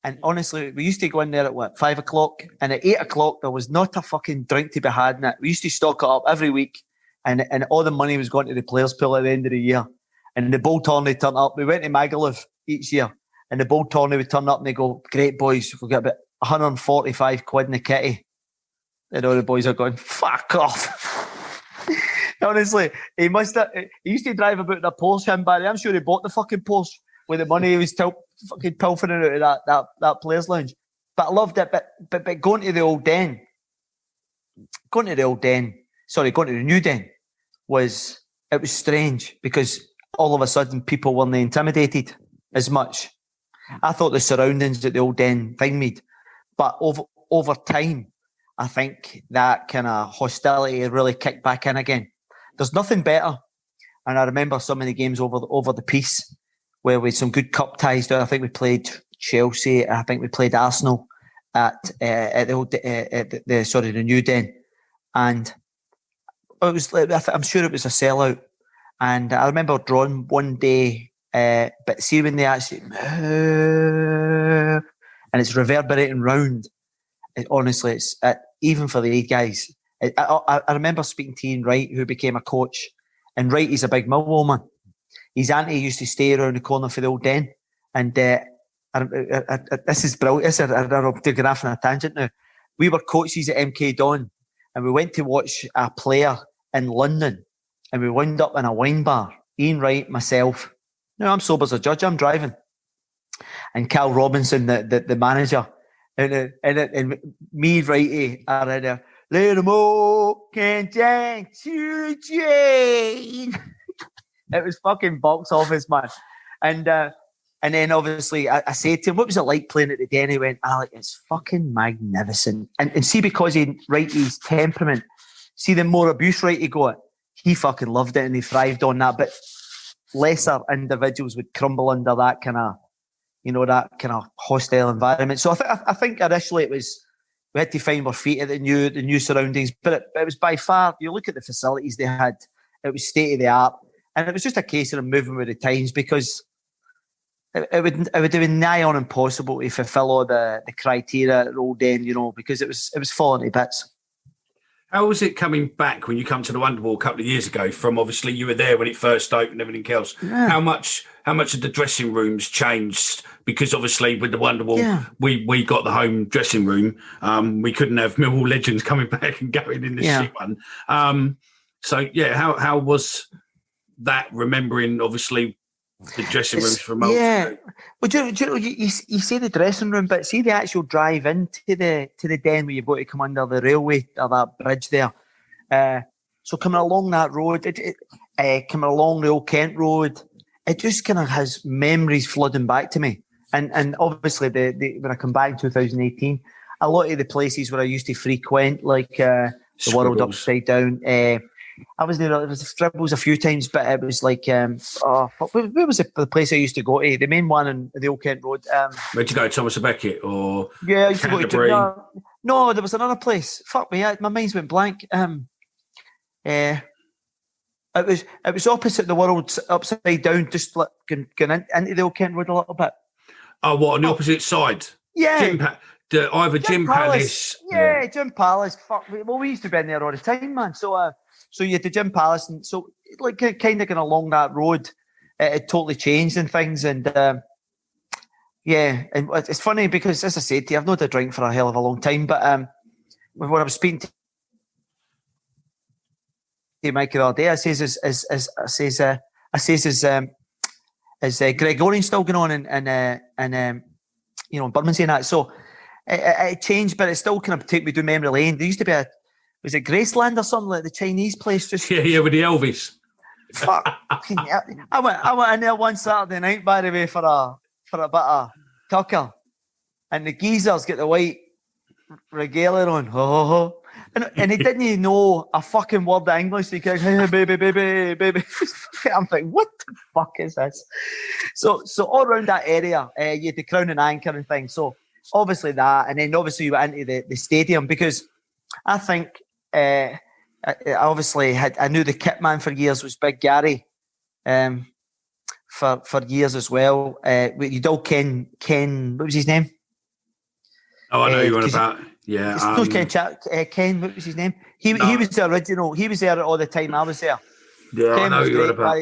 And honestly, we used to go in there at 5 o'clock, and at 8 o'clock there was not a fucking drink to be had in it. We used to stock it up every week, and all the money was going to the players' pool at the end of the year. And the Bull Tourney turned up. We went to Magaluf each year, and the Bull Tourney would turn up and they go, "Great boys, we'll get about 145 quid in the kitty." And all the boys are going, "Fuck off." Honestly, he used to drive about in a Porsche, him, Barry. I'm sure he bought the fucking Porsche with the money he was fucking pilfering out of that players' lounge. But I loved it. But going to the new Den was strange, because all of a sudden people weren't intimidated as much. I thought the surroundings at the old Den thing made, but over time, I think that kind of hostility really kicked back in again. There's nothing better, and I remember so many games over the piece where we had some good cup ties there. I think we played Chelsea. I think we played Arsenal at the new Den, and it was. I'm sure it was a sellout. And I remember drawing one day, but see when they actually and it's reverberating round. Honestly, it's even for the guys. I remember speaking to Ian Wright, who became a coach, and Wright is a big Millwall man. His auntie used to stay around the corner for the old Den, and this is brilliant. I'm going off on a tangent now. We were coaches at MK Don, and we went to watch a player in London, and we wound up in a wine bar. Ian Wright, myself. No, I'm sober as a judge. I'm driving, and Cal Robinson, the manager, and me, Wrighty, are in there. Let 'em all can dance to Jane. It was fucking box office, man. And then obviously I said to him, "What was it like playing at the Den?" He went, "Alex, it's fucking magnificent." And see, because he Wrighty's temperament, see the more abuse Wrighty got, he fucking loved it and he thrived on that. But lesser individuals would crumble under that kind of, that kind of hostile environment. So I think initially it was, we had to find our feet at the new surroundings. But it was by far, you look at the facilities they had, it was state of the art. And it was just a case of moving with the times, because it would have been nigh on impossible to fulfil all the criteria at Old Den, because it was falling to bits. How was it coming back when you come to the Wonderwall a couple of years ago? From obviously you were there when it first opened and everything else. Yeah. How much of the dressing rooms changed? Because obviously with the Wonderwall, we got the home dressing room. We couldn't have Millwall legends coming back and going in the shit one. How was that? Remembering obviously the dressing rooms from Millwall. Yeah. Well, you say the dressing room, but see the actual drive into the Den where you've got to come under the railway or that bridge there. So coming along that road, coming along the Old Kent Road, it just kind of has memories flooding back to me. And obviously when I come back in 2018, a lot of the places where I used to frequent, like the World Upside Down. I was there. It was Fribbles a few times, but it was like, where was the place I used to go to? The main one in the Old Kent Road. Where'd you go, Thomas a Beckett or? Yeah, I used to go to. No, there was another place. Fuck me, my mind's went blank. It was opposite the World Upside Down, just like going into the Old Kent Road a little bit. Oh, what, on the opposite side? Yeah. Gym Palace. Yeah, Gym Palace. Fuck. Well, we used to be in there all the time, man. So you had the Gym Palace, and so like kind of going along that road, it totally changed and things. And Yeah, and it's funny because, as I said to you, I've not had a drink for a hell of a long time, but when I was speaking to Mike the other day, I says, is Gregorian still going on in Bermondsey and that? So it changed, but it still kind of took me to memory lane. There used to be was it Graceland or something, like the Chinese place? Yeah, with the Elvis. Fuck. I went in there one Saturday night, by the way, for a bit of tucker, and the geezers get the white regalia on, and he didn't even know a fucking word of English. He goes, "Hey, baby." I'm like, what the fuck is this? So all around that area, you had the Crown and Anchor and things. So obviously that, and then obviously you went into the stadium, because I think I knew the kit man for years was Big Gary. For years as well. You'd all Ken, what was his name? Oh, I know you want about. Yeah. Ken, what was his name? He was the original. He was there all the time I was there. Yeah, Ken I know you want about.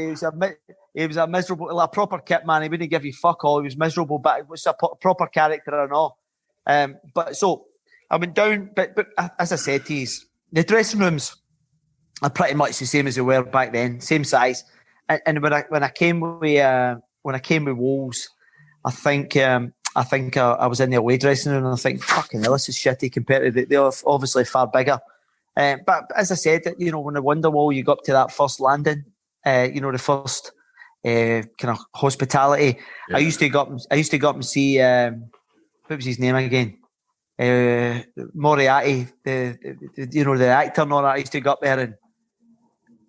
He was a miserable, like a proper kit man. He wouldn't give you fuck all. He was miserable, but it was a proper character and all. But so I went down, but as I said to you, the dressing rooms are pretty much the same as they were back then, same size. And when I came with Wolves, I think I was in the away dressing room and I think, fucking hell, this is shitty compared to they're obviously far bigger. But as I said, when the Wonderwall, you go up to that first landing, the first kind of hospitality. Yeah. I used to go up and see what was his name again? Moriarty, the actor and all that. I used to go up there and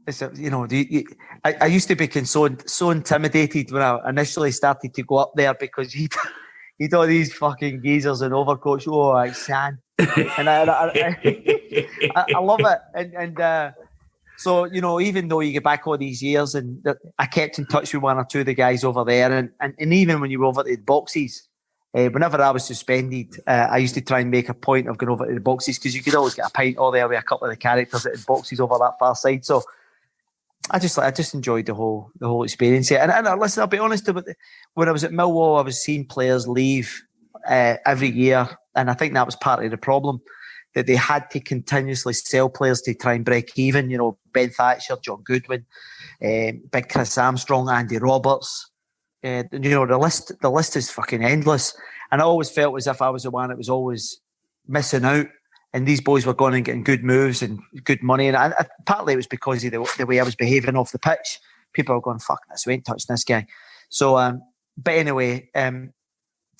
I used to be so intimidated when I initially started to go up there, because he'd all these fucking geezers and overcoats. Oh, like sand, and I love it. And so even though you get back all these years, and I kept in touch with one or two of the guys over there, and even when you were over to the boxes, whenever I was suspended, I used to try and make a point of going over to the boxes, because you could always get a pint all there with a couple of the characters at the boxes over that far side. So I just enjoyed the whole experience here. And listen, I'll be honest about when I was at Millwall, I was seeing players leave every year, and I think that was part of the problem, that they had to continuously sell players to try and break even. Ben Thatcher, John Goodwin, Big Chris Armstrong, Andy Roberts. The list is fucking endless. And I always felt as if I was the one that was always missing out. And these boys were going and getting good moves and good money. And partly it was because of the way I was behaving off the pitch. People were going, fuck this, we ain't touching this guy. So, but anyway,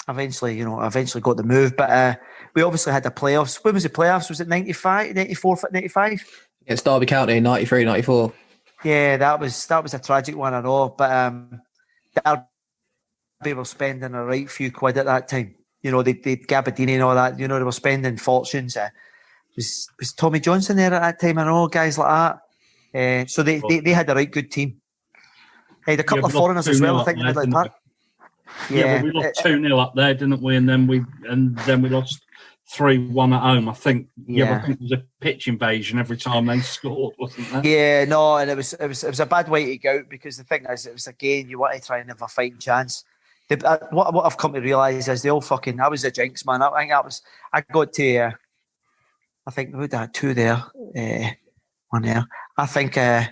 eventually got the move. But we obviously had the playoffs. When was the playoffs? Was it 95, 94, 95? It's Derby County, 93, 94. Yeah, that was a tragic one, I know. But Derby were spending a right few quid at that time. They'd Gabardini and all that. They were spending fortunes. Was Tommy Johnson there at that time? I know, guys like that. So they had a right good team. They had a couple of foreigners as well. I think they had like that. Yeah, but we lost 2-0 up there, didn't we? And then we lost 3-1 at home. I think. Yeah, I think it was a pitch invasion every time they scored, wasn't there? Yeah, no, and it was a bad way to go out, because the thing is, it was again, you want to try and have a fighting chance. What I've come to realise is I was a jinx man. I got to I think we had 2 there, 1 there. I think out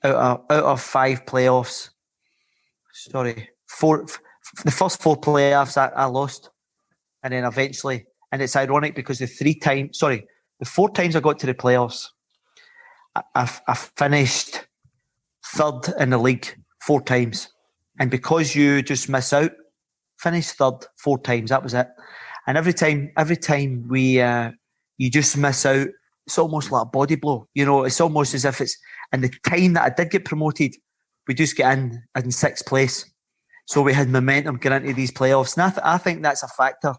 of 5 playoffs, 4. The first 4 playoffs I lost, and then eventually, and it's ironic because the 4 times I got to the playoffs, I finished 3rd in the league 4 times. And because you just miss out, finish 3rd 4 times. That was it. And every time you just miss out, it's almost like a body blow. It's almost as if it's. And the time that I did get promoted, we just get in 6th place. So we had momentum going into these playoffs, and I think that's a factor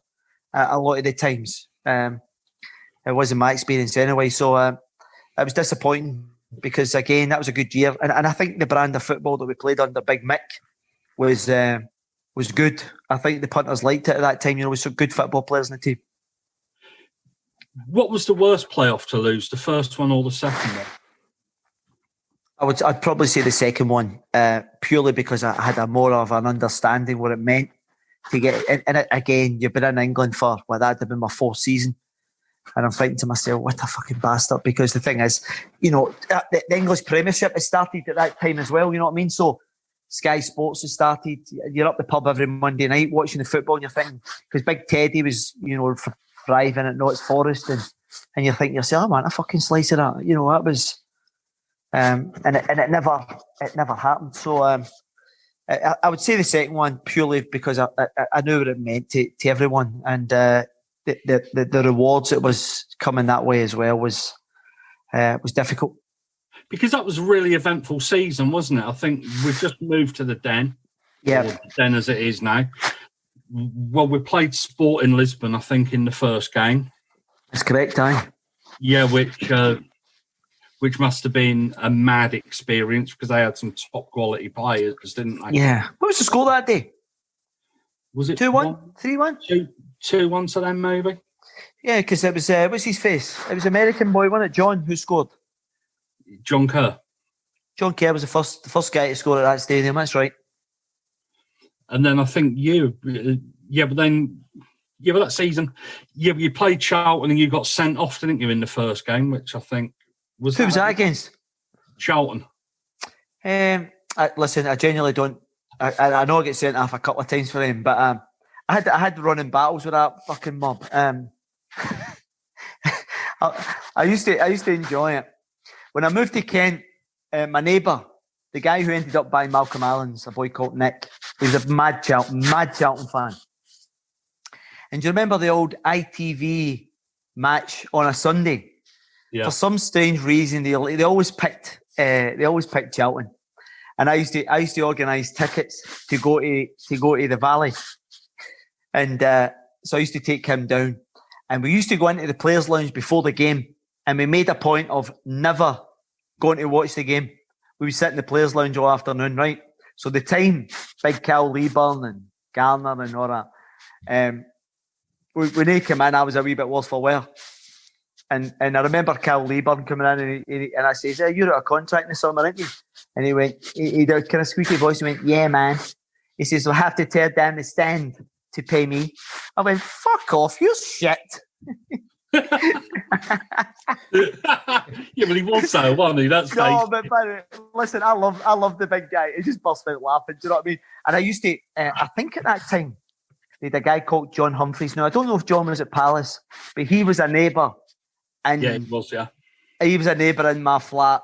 a lot of the times. It wasn't my experience anyway. So it was disappointing, because again, that was a good year, and I think the brand of football that we played under Big Mick was good. I think the punters liked it at that time. With some good football players in the team. What was the worst playoff to lose, the first one or the second one? I'd probably say the second one, purely because I had more of an understanding what it meant to get, and again, you've been in England for, well, that'd have been my 4th season. And I'm thinking to myself, what a fucking bastard. Because the thing is, the English Premiership has started at that time as well, you know what I mean? So Sky Sports has started. You're up the pub every Monday night watching the football and you're thinking, because Big Teddy was, thriving at Notts Forest and you're thinking yourself, I want a fucking slice of that. That was, and it never happened. So I would say the second one purely because I knew what it meant to everyone. And, the rewards that was coming that way as well was difficult. Because that was a really eventful season, wasn't it? I think we've just moved to the Den. Yeah. The Den as it is now. Well, we played Sport in Lisbon, I think, in the first game. That's correct, aye. Yeah, which must have been a mad experience because they had some top quality players, didn't they? Yeah. What was the score that day? Was it 2-1? 3-1? 2-1 to them, maybe? Yeah, because it was, what's his face? It was American boy, wasn't it? John, who scored? John Kerr. John Kerr was the first guy to score at that stadium, that's right. And then I think but that season, you played Charlton and you got sent off, didn't you, in the first game, which I think was... Who was that against? Charlton. Listen, I genuinely don't... I know I get sent off a couple of times for him, but... I had running battles with that fucking mob. I used to enjoy it. When I moved to Kent, my neighbour, the guy who ended up buying Malcolm Allen's, a boy called Nick, he was a mad Charlton fan. And do you remember the old ITV match on a Sunday? Yeah. For some strange reason, they always picked Charlton, and I used to organise tickets to go to the Valley. And so I used to take him down. And we used to go into the players' lounge before the game. And we made a point of never going to watch the game. We would sit in the players' lounge all afternoon, right? So the time, Big Cal Leeburn and Garner and all that, when they came in, I was a wee bit worse for wear. And I remember Cal Leeburn coming in and I said, you're out of contract in the summer, aren't you? And he went, he did a kind of squeaky voice. He went, yeah, man. He says, we'll have to tear down the stand to pay me. I went, fuck off, you shit. Yeah, but he was so, wasn't he? That's no, but listen, I love the big guy. He just burst out laughing. Do you know what I mean? And I used to, I think at that time, they had a guy called John Humphreys. Now I don't know if John was at Palace, but he was a neighbour. And yeah, he was. Yeah, he was a neighbour in my flat.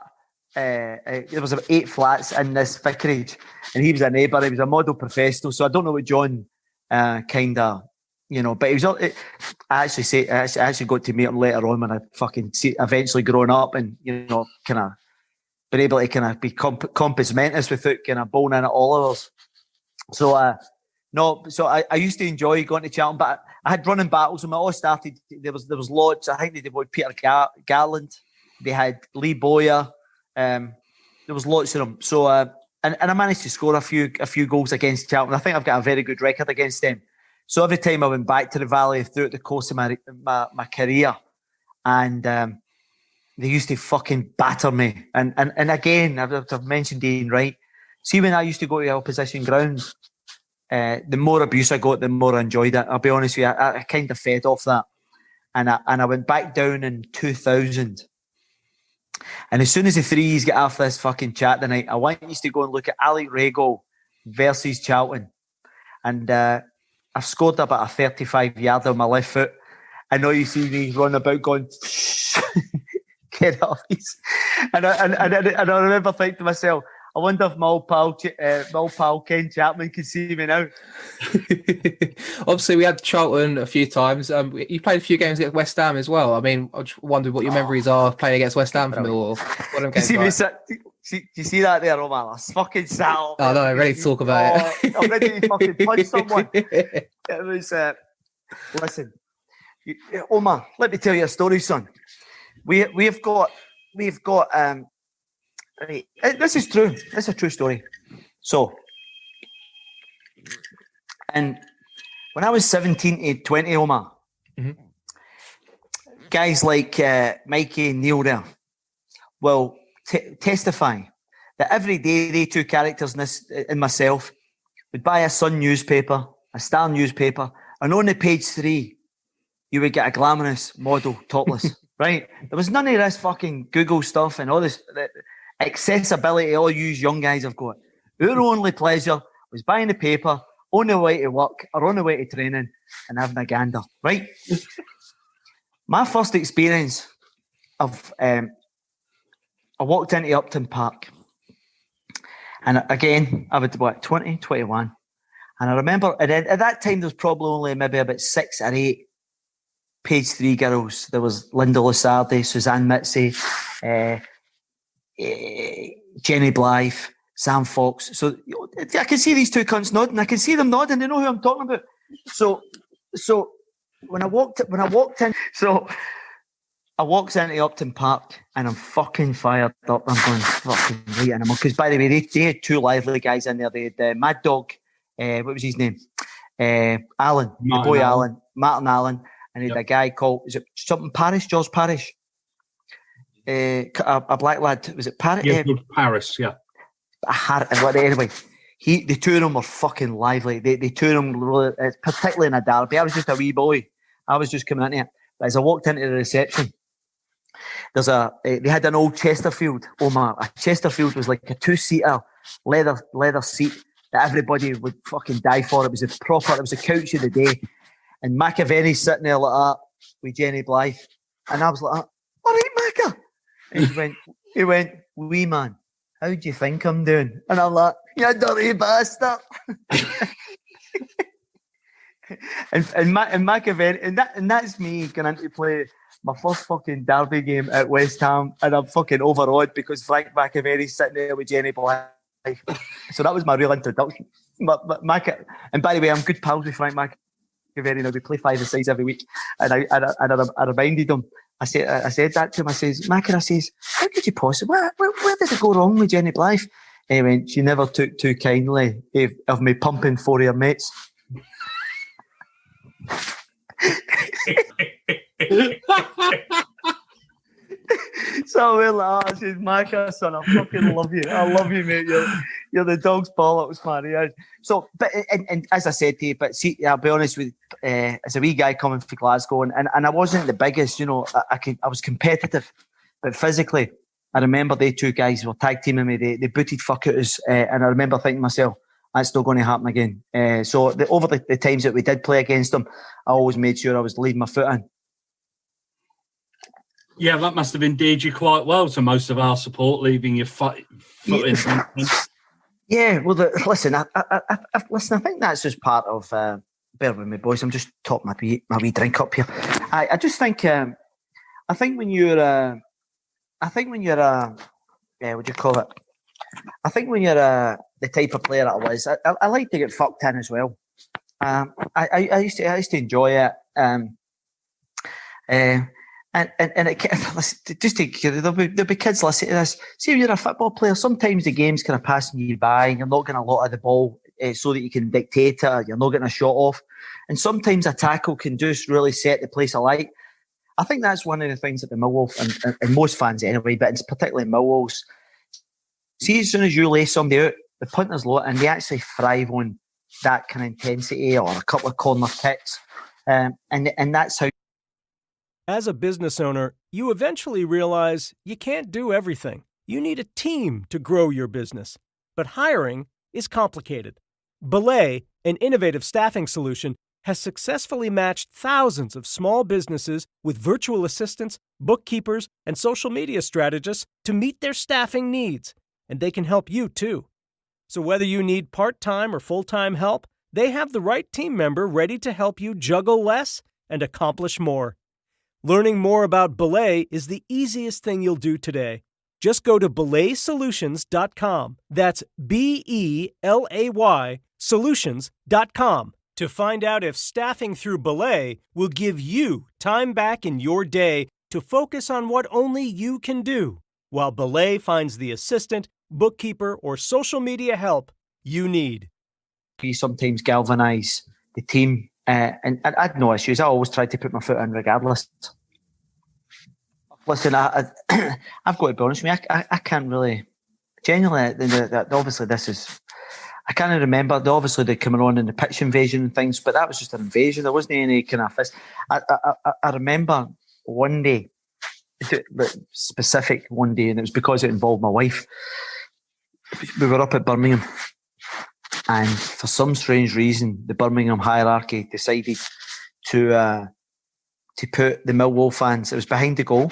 There was 8 flats in this vicarage, and he was a neighbour. He was a model professional. So I don't know what John. Kind of, but he was. I actually got to meet him later on when I eventually grown up and kind of been able to kind of be compos mentis without kind of bowling in at all of us. So I used to enjoy going to Charlton, but I had running battles when it all started. There was lots. I think they did with Peter Garland. They had Lee Boyer. There was lots of them. So. And I managed to score a few goals against Charlton. I think I've got a very good record against them. So every time I went back to the Valley throughout the course of my career, and they used to fucking batter me. And again, I've mentioned Ian Wright. See, when I used to go to the opposition grounds, the more abuse I got, the more I enjoyed it. I'll be honest with you, I kind of fed off that. And I went back down in 2000. And as soon as the threes get off this fucking chat tonight, I want you to go and look at Alex Rae versus Charlton. And I've scored about a 35-yarder on my left foot. I know you see me run about going, get off. And I remember thinking to myself, I wonder if my old pal Ken Chapman can see me now. Obviously, we had Charlton a few times. You played a few games against West Ham as well. I mean, I just wondered what your memories are playing against West Ham for Millwall. Do you see that there, Omar? I was fucking sat up. Oh, no, I'm ready to talk about it. I'm ready to fucking punch someone. It was, listen, Omar, let me tell you a story, son. We've got. This is true. This is a true story. So, and when I was 17 to 20, Omar, guys like Mikey and Neil there will testify that every day they two characters and myself would buy a Sun newspaper a Star newspaper, and on the page 3, you would get a glamorous model topless, right? There was none of this fucking Google stuff and all this accessibility all you young guys have got. Our only pleasure was buying the paper on the way to work or on the way to training and having a gander, right? My first experience of, I walked into Upton Park, and again, I was, 20, 21. And I remember at that time, there was probably only maybe about 6 or 8 page 3 girls. There was Linda Lusardi, Suzanne Mitzi, Jenny Blythe, Sam Fox. So I can see these two cunts nodding. I can see them nodding. They know who I'm talking about. So when I walked in, I walked into Upton Park and I'm fucking fired up. I'm going fucking right in them. Because by the way, they had 2 lively guys in there. They had Mad Dog, what was his name? Allen, the boy Allen, Martin Allen. And he had a guy called, is it something Parrish, George Parrish? A black lad, was it Parrish? Yeah, Paris, yeah. Anyway, the 2 of them were fucking lively. The 2 of them, really, particularly in a derby. I was just a wee boy. I was just coming into it. But as I walked into the reception, they had an old Chesterfield, Omar. A Chesterfield was like a 2-seater leather seat that everybody would fucking die for. It was it was a couch of the day. And McAvenny's sitting there like that with Jenny Blythe. And I was like, all right, Macca. And he went, wee man, how do you think I'm doing? And I'm like, you dirty bastard. and McAvenny, and that's me going into play my first fucking derby game at West Ham, and I'm fucking overawed because Frank McAvenny's sitting there with Jenny Blythe. So that was my real introduction. And by the way, I'm good pals with Frank McAvenny. Now we play 5-a-sides every week, and I reminded him. I said that to him. I says, Mac, I says, how could you possibly? Where did it go wrong with Jenny Blythe? And he went, she never took too kindly of me pumping 4 of your mates. So we're like, I said, Macca, son, I fucking love you. I love you, mate. You're the dog's bollocks, man. So, but and as I said to you, but see, I'll be honest with you, as a wee guy coming from Glasgow, and I wasn't the biggest, I was competitive, but physically, I remember they 2 guys were tag teaming me. They booted fuck out us, and I remember thinking to myself, that's not going to happen again. So over the times that we did play against them, I always made sure I was leaving my foot in. Yeah, that must have endeared you quite well to most of our support, leaving your foot in. Yeah, well, listen, I think that's just part of. Bear with me, boys. I'm just topping my wee drink up here. I just think. I think when you're. What do you call it? I think when you're the type of player that I was, I like to get fucked in as well. I used to enjoy it. And it just there'll be kids listening to this. See, when you're a football player, sometimes the game's kind of passing you by, and you're not getting a lot of the ball so that you can dictate it. You're not getting a shot off, and sometimes a tackle can just really set the place alight. I think that's one of the things that the Millwall and most fans anyway, but it's particularly Millwall's. See, as soon as you lay somebody out, the punters low, and they actually thrive on that kind of intensity or a couple of corner kicks, and that's how. As a business owner, you eventually realize you can't do everything. You need a team to grow your business. But hiring is complicated. Belay, an innovative staffing solution, has successfully matched thousands of small businesses with virtual assistants, bookkeepers, and social media strategists to meet their staffing needs. And they can help you too. So whether you need part-time or full-time help, they have the right team member ready to help you juggle less and accomplish more. Learning more about Belay is the easiest thing you'll do today. Just go to belaysolutions.com. That's BELAY solutions.com to find out if staffing through Belay will give you time back in your day to focus on what only you can do, while Belay finds the assistant, bookkeeper, or social media help you need. We sometimes galvanise the team. And I had no issues. I always tried to put my foot in regardless. Listen, I've got to be honest with you. I can't really... Genuinely, obviously this is... I can't remember. Obviously, they came on in the pitch invasion and things, but that was just an invasion. There wasn't any kind of fist. I remember one day, specific one day, and it was because it involved my wife. We were up at Birmingham, and for some strange reason, the Birmingham hierarchy decided to put the Millwall fans. It was behind the goal,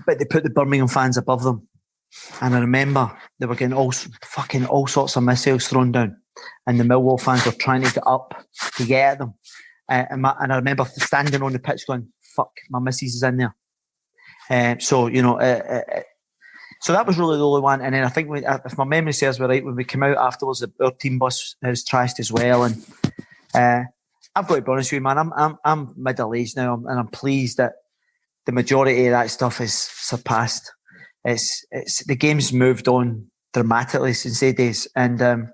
but they put the Birmingham fans above them. And I remember they were getting all sorts of missiles thrown down, and the Millwall fans were trying to get up to get at them. And I remember standing on the pitch going, "Fuck, my missus is in there." So that was really the only one. And then I think, if my memory serves me right, when we came out afterwards, our team bus was trashed as well. And I've got to be honest with you, man. I'm middle aged now, and I'm pleased that the majority of that stuff is surpassed. It's the game's moved on dramatically since those days, and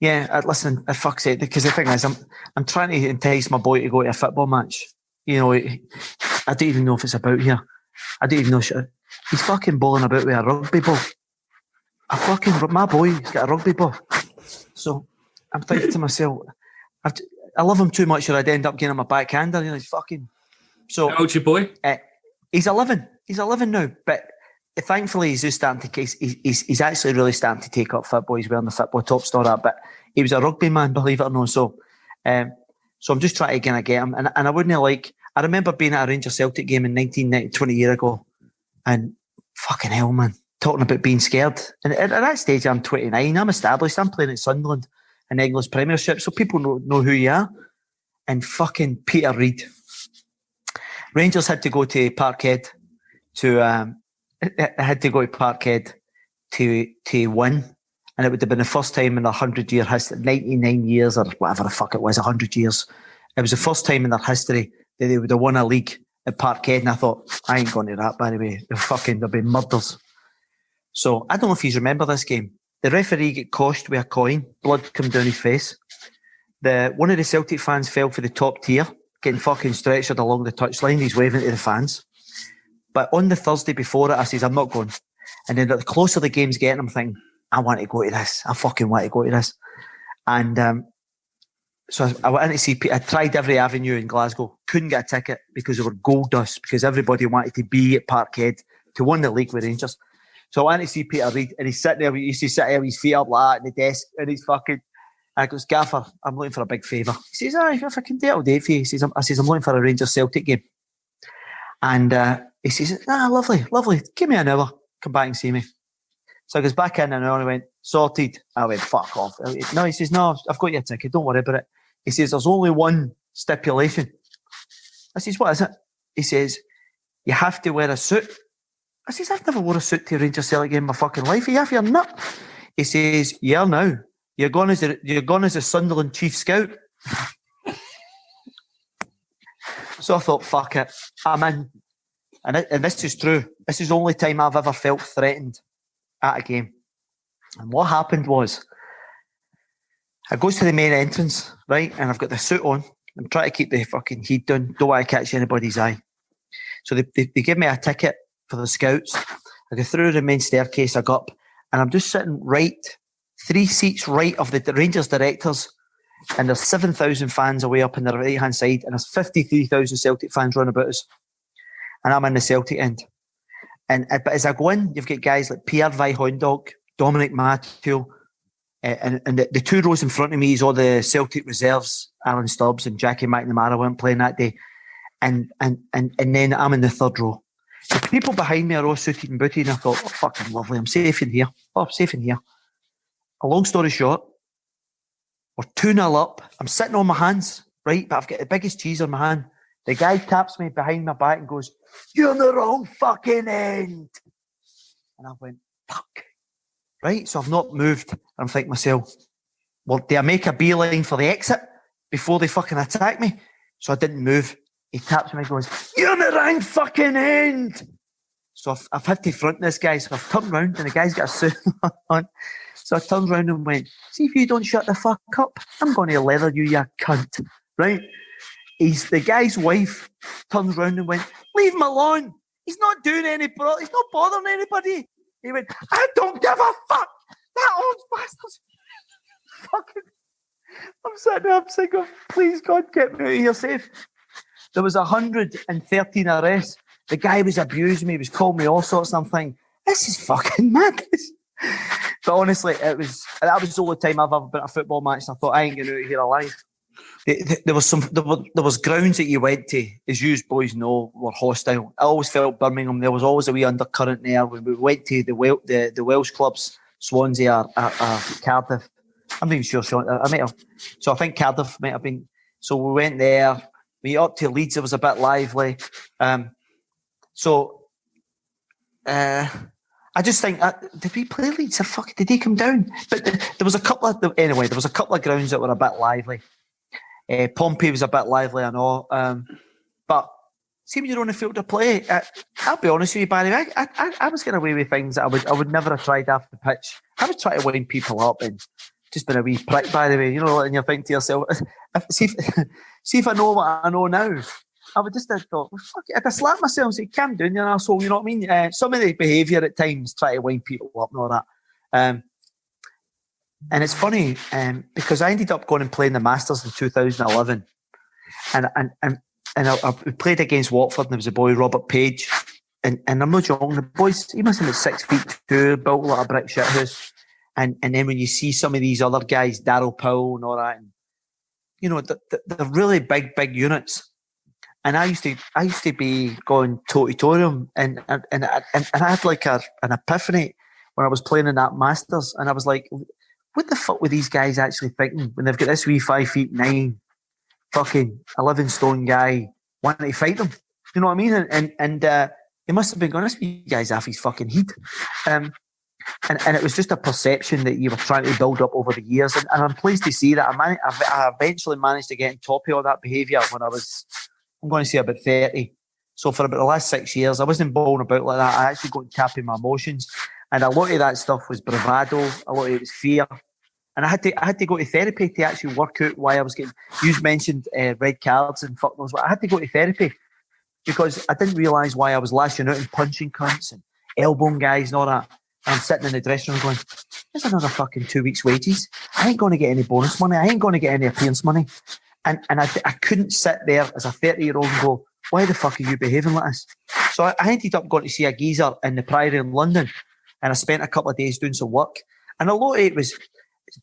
listen, for fuck's sake, because the thing is, I'm trying to entice my boy to go to a football match. I don't even know if it's about here. I don't even know. He's fucking bowling about with a rugby ball. My boy's got a rugby ball. So I'm thinking to myself, I love him too much, or I'd end up getting him a backhander. He's fucking. So how old's your boy? He's 11. He's 11 now, but. Thankfully, he's just starting to. He's actually really starting to take up football. He's wearing the football top star, but he was a rugby man, believe it or not. So I'm just trying to get him. And I wouldn't like. I remember being at a Rangers Celtic game in 1990, 20 years ago, and fucking hell, man, talking about being scared. And at that stage, I'm 29. I'm established. I'm playing at Sunderland in the English Premiership, so people know who you are. And fucking Peter Reid. Rangers had to go to Parkhead to. I had to go to Parkhead to win, and it would have been the first time in their 100-year history, 99 years or whatever the fuck it was, 100 years. It was the first time in their history that they would have won a league at Parkhead, and I thought, I ain't going to that, by the way. There'll be murders. So I don't know if you remember this game. The referee got coshed with a coin, blood come down his face. One of the Celtic fans fell for the top tier, getting fucking stretchered along the touchline. He's waving to the fans. But on the Thursday before it, I says, I'm not going. And then the closer the game's getting, I'm thinking, I want to go to this. I fucking want to go to this. And so I went in to see Peter. I tried every avenue in Glasgow. Couldn't get a ticket because they were gold dust, because everybody wanted to be at Parkhead to win the league with Rangers. So I went to see Peter Reid, and he's sitting there. He used to sit there with his feet up like that on the desk, and he's fucking... I goes, Gaffer, I'm looking for a big favour. He says, if I can do it all day for you. He says, I'm looking for a Rangers Celtic game. And he says, lovely. Give me an hour. Come back and see me. So I goes back in an hour and I went, sorted. I went, fuck off. No, he says, no, I've got your ticket. Don't worry about it. He says, there's only one stipulation. I says, what is it? He says, you have to wear a suit. I says, I've never wore a suit to a Rangers Celtic game in my fucking life. Are you off your nut? He says, yeah, now. You're gone as a Sunderland chief scout. So I thought, fuck it, I'm in. And this is true. This is the only time I've ever felt threatened at a game. And what happened was, I goes to the main entrance, right? And I've got the suit on. I'm trying to keep the fucking heat down. Don't want to catch anybody's eye. So they give me a ticket for the scouts. I go through the main staircase, I go up, and I'm just sitting right, 3 seats right of the Rangers directors. And there's 7,000 fans away up on the right-hand side, and there's 53,000 Celtic fans running about us. And I'm in the Celtic end. But as I go in, you've got guys like Pierre Vijhondok, Dominic Mathieu, and the 2 rows in front of me is all the Celtic reserves, Alan Stubbs and Jackie McNamara weren't playing that day. And then I'm in the 3rd row. The people behind me are all suited and booted, and I thought, oh, fucking lovely, I'm safe in here. I'm safe in here. A long story short, we're 2-0 up. I'm sitting on my hands, right? But I've got the biggest cheese on my hand. The guy taps me behind my back and goes, you're in the wrong fucking end. And I went, fuck. Right? So I've not moved. I'm thinking to myself, well, do I make a beeline for the exit before they fucking attack me? So I didn't move. He taps me and goes, you're in the wrong fucking end. So I've had to front this guy. So I've turned round and the guy's got a suit on. So I turned round and went, see if you don't shut the fuck up, I'm going to leather you, you cunt. Right? The guy's wife turns round and went, leave him alone. He's not doing he's not bothering anybody. He went, I don't give a fuck. That old bastard. I'm sitting there, I'm thinking, please God, get me out of here safe. There was 113 arrests. The guy was abusing me, he was calling me all sorts, and I'm thinking, this is fucking madness. But honestly, that was the only time I've ever been at a football match and I thought, I ain't getting out of here alive. There was grounds that you went to, as you boys know, were hostile. I always felt Birmingham, there was always a wee undercurrent there. When we went to the Welsh clubs, Swansea or Cardiff, I'm not even sure. I think Cardiff might have been. So we went there. We up to Leeds. It was a bit lively. I just think, did we play Leeds? Did he come down? But there was a couple of grounds that were a bit lively. Pompey was a bit lively, I know. But see, when you're on the field to play, I'll be honest with you, Barry. I was getting away with things that I would never have tried after the pitch. I was trying to wind people up and just been a wee prick, by the way, and you think to yourself, see if I know what I know now. I would just have thought, well, fuck it. I'd have slapped myself and said, calm down, you asshole, you know what I mean? Some of the behaviour at times try to wind people up and all that. And it's funny because I ended up going and playing the Masters in 2011, and I played against Watford, and there was a boy, Robert Page, and I'm not joking, the boys, he must have been 6'2", built like a brick shit house. And then when you see some of these other guys, Darryl Powell and all that, and, they're really big units. And I used to be going toe-to-toe them, and I had like an epiphany when I was playing in that Masters, and I was like, what the fuck were these guys actually thinking when they've got this wee 5'9", fucking 11 stone guy wanting to fight them? You know what I mean? And they must have been going, this wee guy's off his fucking heat. And it was just a perception that you were trying to build up over the years. And I'm pleased to see that I eventually managed to get on top of all that behaviour when I was, I'm going to say about 30. So for about the last 6 years, I wasn't bowling about like that. I actually got on top of my emotions. And a lot of that stuff was bravado. A lot of it was fear. And I had to go to therapy to actually work out why I was getting... You mentioned red cards and fuck knows what. I had to go to therapy because I didn't realise why I was lashing out and punching cunts and elbowing guys and all that. And I'm sitting in the dressing room going, there's another fucking 2 weeks' wages. I ain't going to get any bonus money. I ain't going to get any appearance money. And I couldn't sit there as a 30-year-old and go, why the fuck are you behaving like this? So I ended up going to see a geezer in the Priory in London, and I spent a couple of days doing some work. And a lot of it was,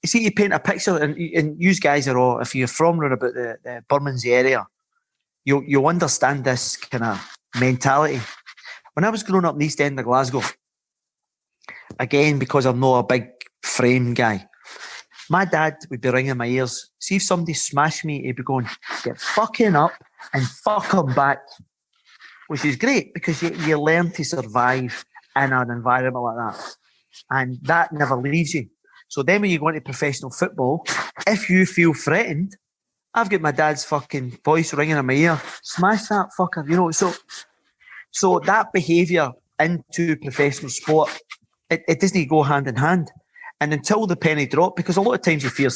you see, you paint a picture, and you guys are all, if you're from around about the Bermondsey area, you'll understand this kind of mentality. When I was growing up in the East End of Glasgow, again, because I'm not a big frame guy, my dad would be ringing my ears. See if somebody smashed me, he'd be going, get fucking up and fuck them back. Which is great because you learn to survive in an environment like that. And that never leaves you. So then when you go into professional football, if you feel threatened, I've got my dad's fucking voice ringing in my ear. Smash that fucker, So that behaviour into professional sport, it doesn't go hand in hand. And until the penny dropped, because a lot of times you feel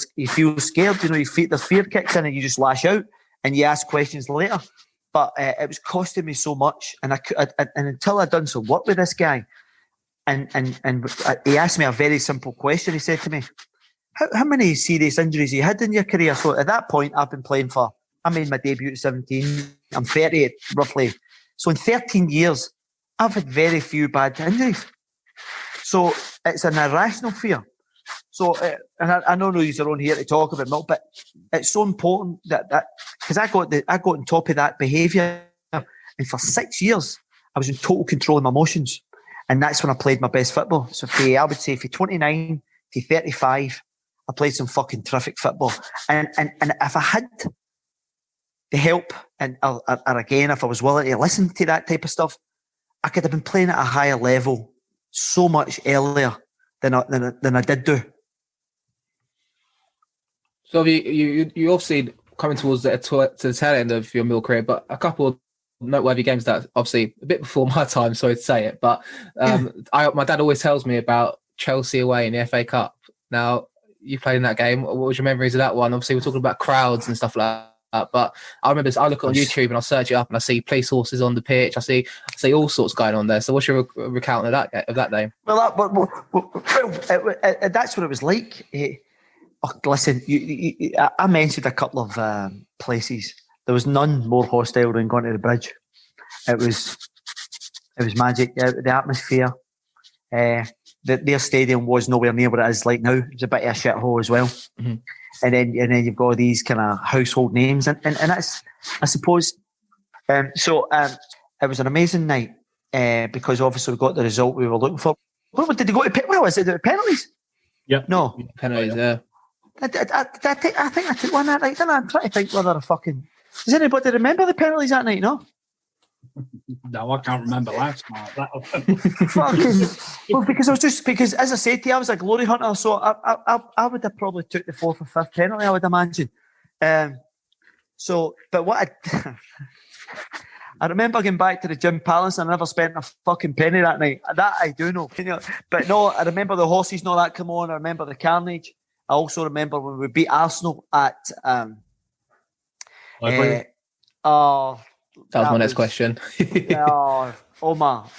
scared, there's fear kicks in and you just lash out and you ask questions later. But it was costing me so much, and until I'd done some work with this guy, and he asked me a very simple question. He said to me, "How many serious injuries you had in your career?" So at that point, I've been playing I made my debut at 17. I'm 30 roughly. So in 13 years, I've had very few bad injuries. So it's an irrational fear. So, and I know you're on here to talk about milk, but it's so important that because I got on top of that behaviour, and for 6 years I was in total control of my emotions, and that's when I played my best football. So I would say from 29 to 35, I played some fucking terrific football, and if I had the help and or again if I was willing to listen to that type of stuff, I could have been playing at a higher level so much earlier than I did do. So you obviously coming towards to the tail end of your Mill career, but a couple of noteworthy games that obviously a bit before my time, sorry to say it, but my dad always tells me about Chelsea away in the FA Cup. Now, you played in that game. What was your memories of that one? Obviously, we're talking about crowds and stuff like that, but I remember I look on YouTube and I search it up and I see police horses on the pitch. I see all sorts going on there. So what's your recount of that day? Well, that's what it was like. listen, I mentioned a couple of places. There was none more hostile than going to the bridge. It was magic. The atmosphere. Their stadium was nowhere near what it is like now. It was a bit of a shithole as well. Mm-hmm. And then you've got these kind of household names, and that's, I suppose. It was an amazing night because obviously we got the result we were looking for. What did they go to? Well, was it the penalties? Yep. No penalties. Yeah. I think I took one that night. I'm trying to think whether I fucking. Does anybody remember the penalties that night? No. No, I can't remember last night. Well, because as I said to you, I was a glory hunter, so I would have probably took the fourth or fifth penalty, I would imagine. But what I remember going back to the Gym Palace and I never spent a fucking penny that night. That I do know. But no, I remember the horses and all that come on. I remember the carnage. I also remember when we beat Arsenal at that was my next question. Omar.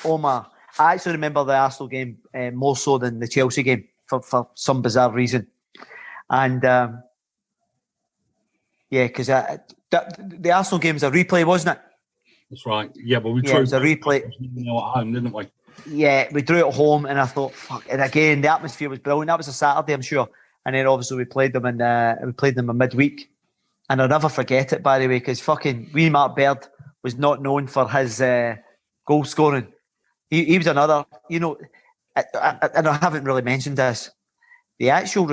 I actually remember the Arsenal game more so than the Chelsea game for some bizarre reason. And because the Arsenal game was a replay, wasn't it? That's right. Yeah, but it was a replay. At home, didn't we? Yeah, we drew it at home, and I thought, fuck. And again, the atmosphere was brilliant. That was a Saturday, I'm sure. And then obviously we played them in midweek. And I'll never forget it, by the way, because fucking wee Mark Baird was not known for his goal scoring. He was another, and I haven't really mentioned this. The actual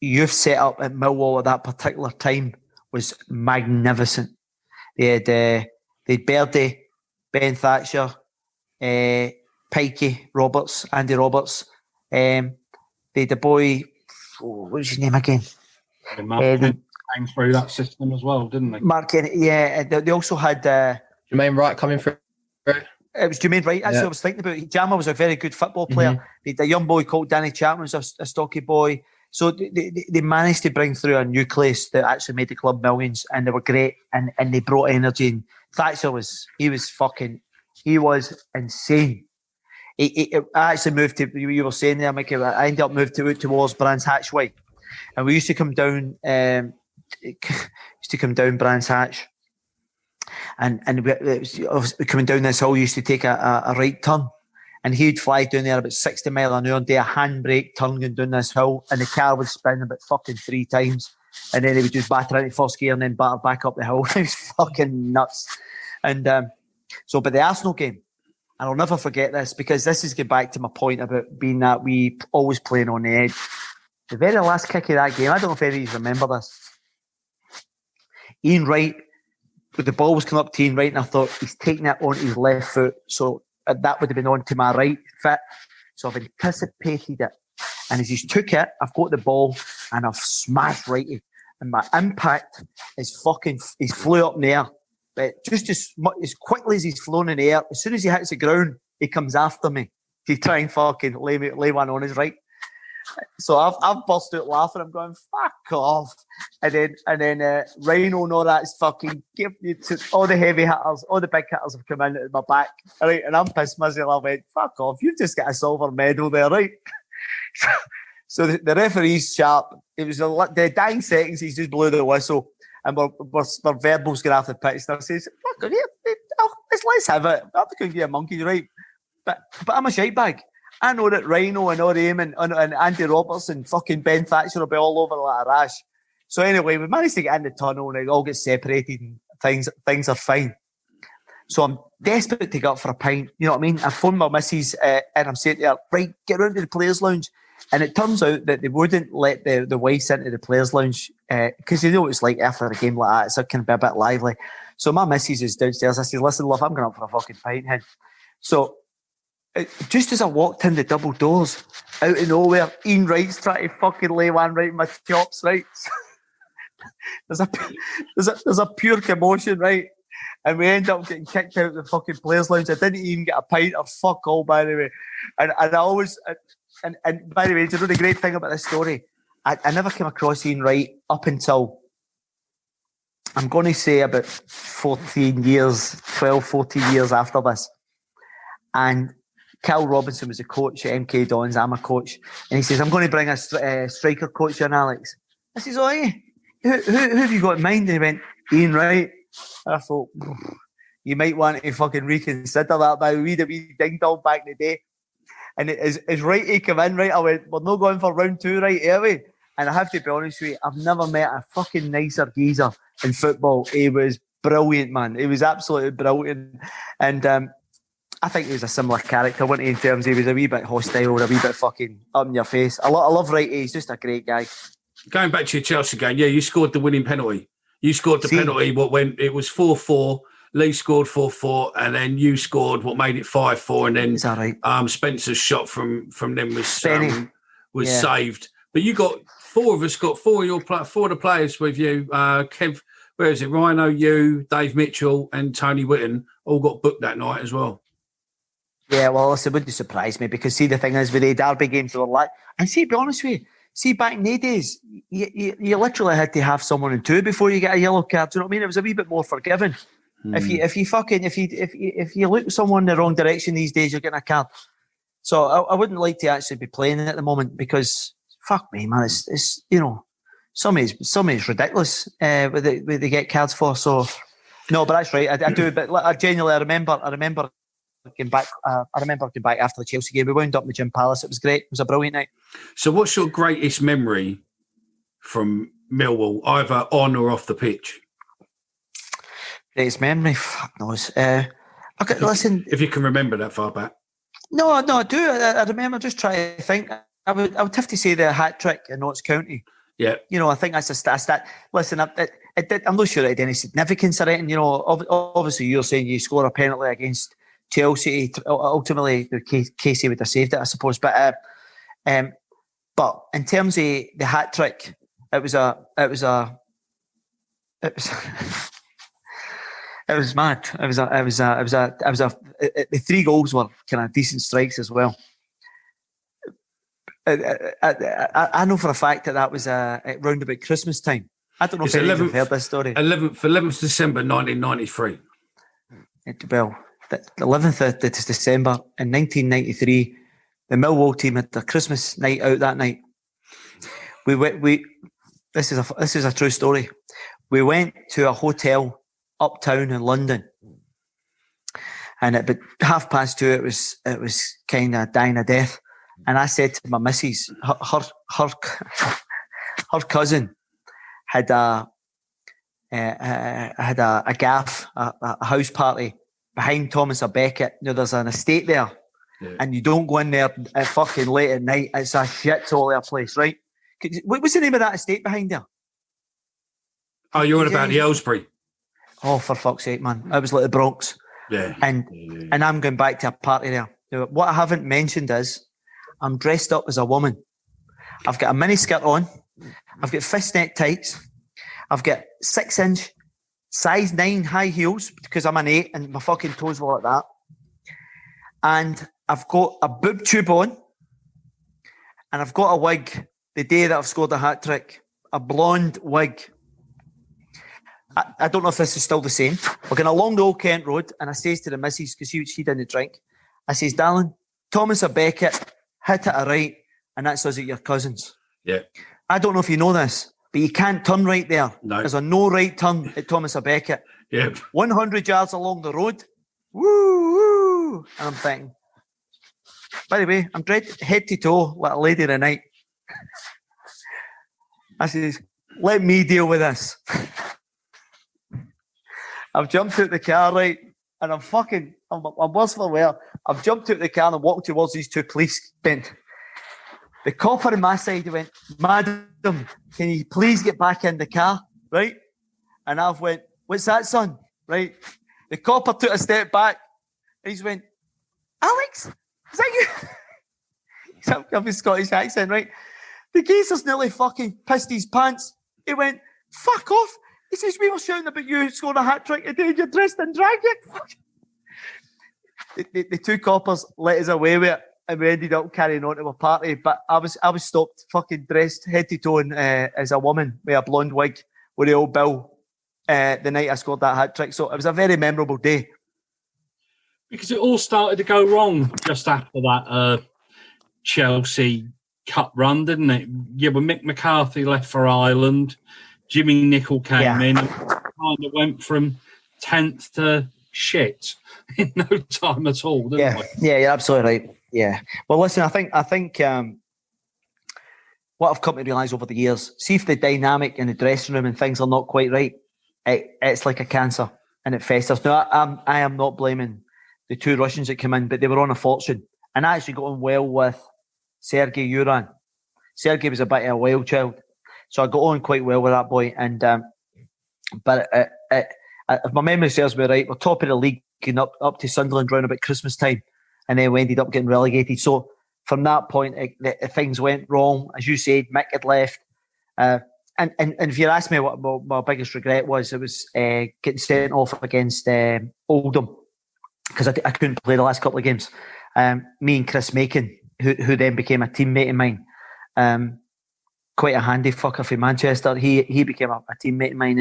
youth setup at Millwall at that particular time was magnificent. They had Birdie, Ben Thatcher, Pikey Roberts, Andy Roberts. They had the boy. What was his name again? Came through that system as well, didn't they? Mark Kennedy, yeah. They also had Jermaine Wright coming through. It was Jermaine Wright. Actually, I was thinking about it. Jama was a very good football player. Mm-hmm. They had a young boy called Danny Chapman, was a stocky boy. So they managed to bring through a nucleus that actually made the club millions, and they were great, and they brought energy. And Thatcher was insane. I actually moved to, you were saying there, Mickey, I ended up moving towards Brands Hatchway. And we used to come down Brands Hatch. And we coming down this hill, used to take a right turn. And he'd fly down there about 60 mile an hour and do a handbrake turn going down this hill. And the car would spin about fucking 3 times. And then he would just batter into first gear and then batter back up the hill. It was fucking nuts. And but the Arsenal game, and I'll never forget this, because this is getting back to my point about being that we always playing on the edge. The very last kick of that game, I don't know if any of you remember this. Ian Wright, the ball was coming up to Ian Wright, and I thought he's taking it onto his left foot, so that would have been onto my right foot. So I've anticipated it. And as he's took it, I've got the ball and I've smashed righty. And my impact is he's flew up in the air. But just as quickly as he's flown in the air, as soon as he hits the ground, he comes after me to try and fucking lay one on his right. So I've burst out laughing. I'm going, fuck off. And then Rhino and all that's fucking give you to all the heavy hitters, all the big hitters have come in at my back. Right, and I'm pissed myself. I went, fuck off. You've just got a silver medal there, right? So the referee's sharp. It was the dying seconds, he's just blew the whistle. And we're verbals going off the pitch. And I says, fuck, let's have it. I'm not going to be a monkey, right? But I'm a shite bag. I know that Rhino and Orem and Andy Roberts and fucking Ben Thatcher will be all over like a rash. So anyway, we managed to get in the tunnel and it all gets separated and things are fine. So I'm desperate to get up for a pint. You know what I mean? I phoned my missus and I'm saying to her, right, get round to the players' lounge. And it turns out that they wouldn't let the wives into the players' lounge because you know what it's like after a game like that. It's can be a bit lively. So my missus is downstairs. I said, listen, love, I'm going up for a fucking pint. Hen. So just as I walked in the double doors, out of nowhere, Ian Wright's trying to fucking lay one right in my chops, right? there's a pure commotion, right? And we end up getting kicked out of the fucking players' lounge. I didn't even get a pint or fuck all, by the way. And I always... And by the way, do you know the great thing about this story? I never came across Ian Wright up until, I'm going to say about 12, 14 years after this. And Cal Robinson was the coach at MK Dons. I'm a coach. And he says, I'm going to bring a striker coach in, Alex. I says, oh, yeah. Who have you got in mind? And he went, Ian Wright. And I thought, you might want to fucking reconsider that, by we the wee ding dong back in the day. And as Wright he came in, right, I went, we're not going for round 2, right, are we? And I have to be honest with you, I've never met a fucking nicer geezer in football. He was brilliant, man. He was absolutely brilliant. And I think he was a similar character, wasn't he, in terms of he was a wee bit hostile, a wee bit fucking up in your face. I love Wright. He's just a great guy. Going back to your Chelsea game, yeah, you scored the winning penalty. You scored the penalty when it was 4-4. Lee scored 4-4, and then you scored what made it 5-4, and then is that right? Spencer's shot from them was saved. But you got four of the players with you. Kev, where is it? Rhino, you, Dave Mitchell, and Tony Whitten all got booked that night as well. Yeah, well, listen, it wouldn't surprise me, because see, the thing is with the derby games, they were like, and see, to be honest with you, see, back in the days, you literally had to have someone in 2 before you get a yellow card. Do you know what I mean? It was a wee bit more forgiving. If you look someone in the wrong direction these days, you're getting a card. So I wouldn't like to actually be playing it at the moment, because fuck me, man, it's you know, some is ridiculous what they get cards for. So no, but that's right. I do, but I genuinely I remember getting back. I remember getting back after the Chelsea game. We wound up in the Gym Palace. It was great. It was a brilliant night. So what's your greatest memory from Millwall, either on or off the pitch? Greatest memory? Fuck knows. Okay, listen. If you can remember that far back. No, I do. I remember. Just trying to think. I would have to say the hat trick in Notts County. Yeah. You know, I think that's a stat. Listen, I'm not sure it had any significance or anything. You know, obviously you're saying you score a penalty against Chelsea. Ultimately, Casey would have saved it, I suppose. But in terms of the hat trick, it was mad. The 3 goals were kind of decent strikes as well. I know for a fact that was round about Christmas time. I don't know if you've heard this story. 11th December 1993. Well, the 11th of December in 1993, the Millwall team had their Christmas night out that night. This is a true story. We went to a hotel uptown in London, and at about 2:30 it was kind of dying a death. And I said to my missus, her cousin had a gaff, a house party behind Thomas à Becket. You know, there's an estate there, and you don't go in there at fucking late at night. It's a shithole of a place, right? What's the name of that estate behind there? Oh, you're on about the Aylesbury. Oh, for fuck's sake, man! It was like the Bronx. Yeah. And I'm going back to a party there. What I haven't mentioned is I'm dressed up as a woman. I've got a mini skirt on. I've got fishnet tights. I've got 6-inch, size 9 high heels because I'm an 8 and my fucking toes were like that. And I've got a boob tube on. And I've got a wig the day that I've scored a hat trick. A blonde wig. I don't know if this is still the same. We're going along the Old Kent Road, and I says to the missus, because she didn't drink, I says, darling, Thomas à Becket hit it a right, and that's us at your cousin's. Yeah. I don't know if you know this, but you can't turn right there. No. There's a no right turn at Thomas à Becket. Yeah. 100 yards along the road. Woo, woo. And I'm thinking, by the way, I'm head to toe like a lady of the night. I says, let me deal with this. I've jumped out the car, right, and I'm worse for wear. I've jumped out the car and walked towards these 2 police bent. The copper on my side went, madam, can you please get back in the car, right? And I've went, what's that, son? Right? The copper took a step back, and he's went, Alex, is that you? He's got a Scottish accent, right? The geezer's nearly fucking pissed his pants. He went, fuck off. He says, we were shouting about you scoring a hat-trick today and you're dressed in drag. The 2 coppers let us away with it and we ended up carrying on to a party. But I was stopped fucking dressed head to toe as a woman with a blonde wig with the old bill the night I scored that hat-trick. So it was a very memorable day. Because it all started to go wrong just after that Chelsea Cup run, didn't it? Yeah, when Mick McCarthy left for Ireland, Jimmy Nicholl came in and kind of went from 10th to shit in no time at all, didn't we? Yeah, you're absolutely right. Yeah. Well, listen, I think what I've come to realise over the years, see if the dynamic in the dressing room and things are not quite right, it's like a cancer and it festers. Now, I am not blaming the two Russians that came in, but they were on a fortune. And I actually got on well with Sergei Yuran. Sergei was a bit of a wild child. So I got on quite well with that boy. And but if my memory serves me right, we're top of the league and up to Sunderland round about Christmas time. And then we ended up getting relegated. So from that point, things went wrong. As you said, Mick had left. And if you ask me what my biggest regret was, it was getting sent off against Oldham, because I couldn't play the last couple of games. Me and Chris Macon, who then became a teammate of mine, quite a handy fucker from Manchester. He became a teammate of mine,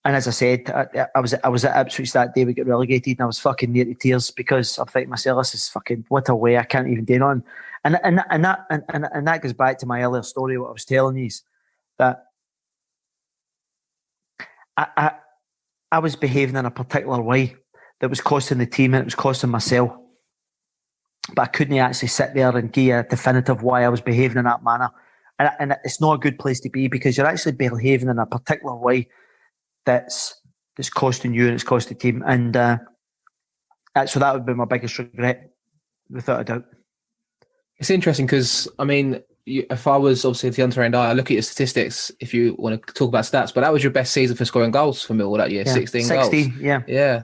and as I said, I was at Ipswich that day. We got relegated, and I was fucking near to tears because I think myself, this is fucking what a way. I can't even do nothing. And that goes back to my earlier story. What I was telling you is that I was behaving in a particular way that was costing the team and it was costing myself. But I couldn't actually sit there and give a definitive why I was behaving in that manner. And it's not a good place to be, because you're actually behaving in a particular way that's costing you and it's costing the team. And so that would be my biggest regret, without a doubt. It's interesting because, I mean, if I was obviously at the untrained eye, I look at your statistics if you want to talk about stats, but that was your best season for scoring goals for Millwall that year, yeah. 16 goals. Yeah.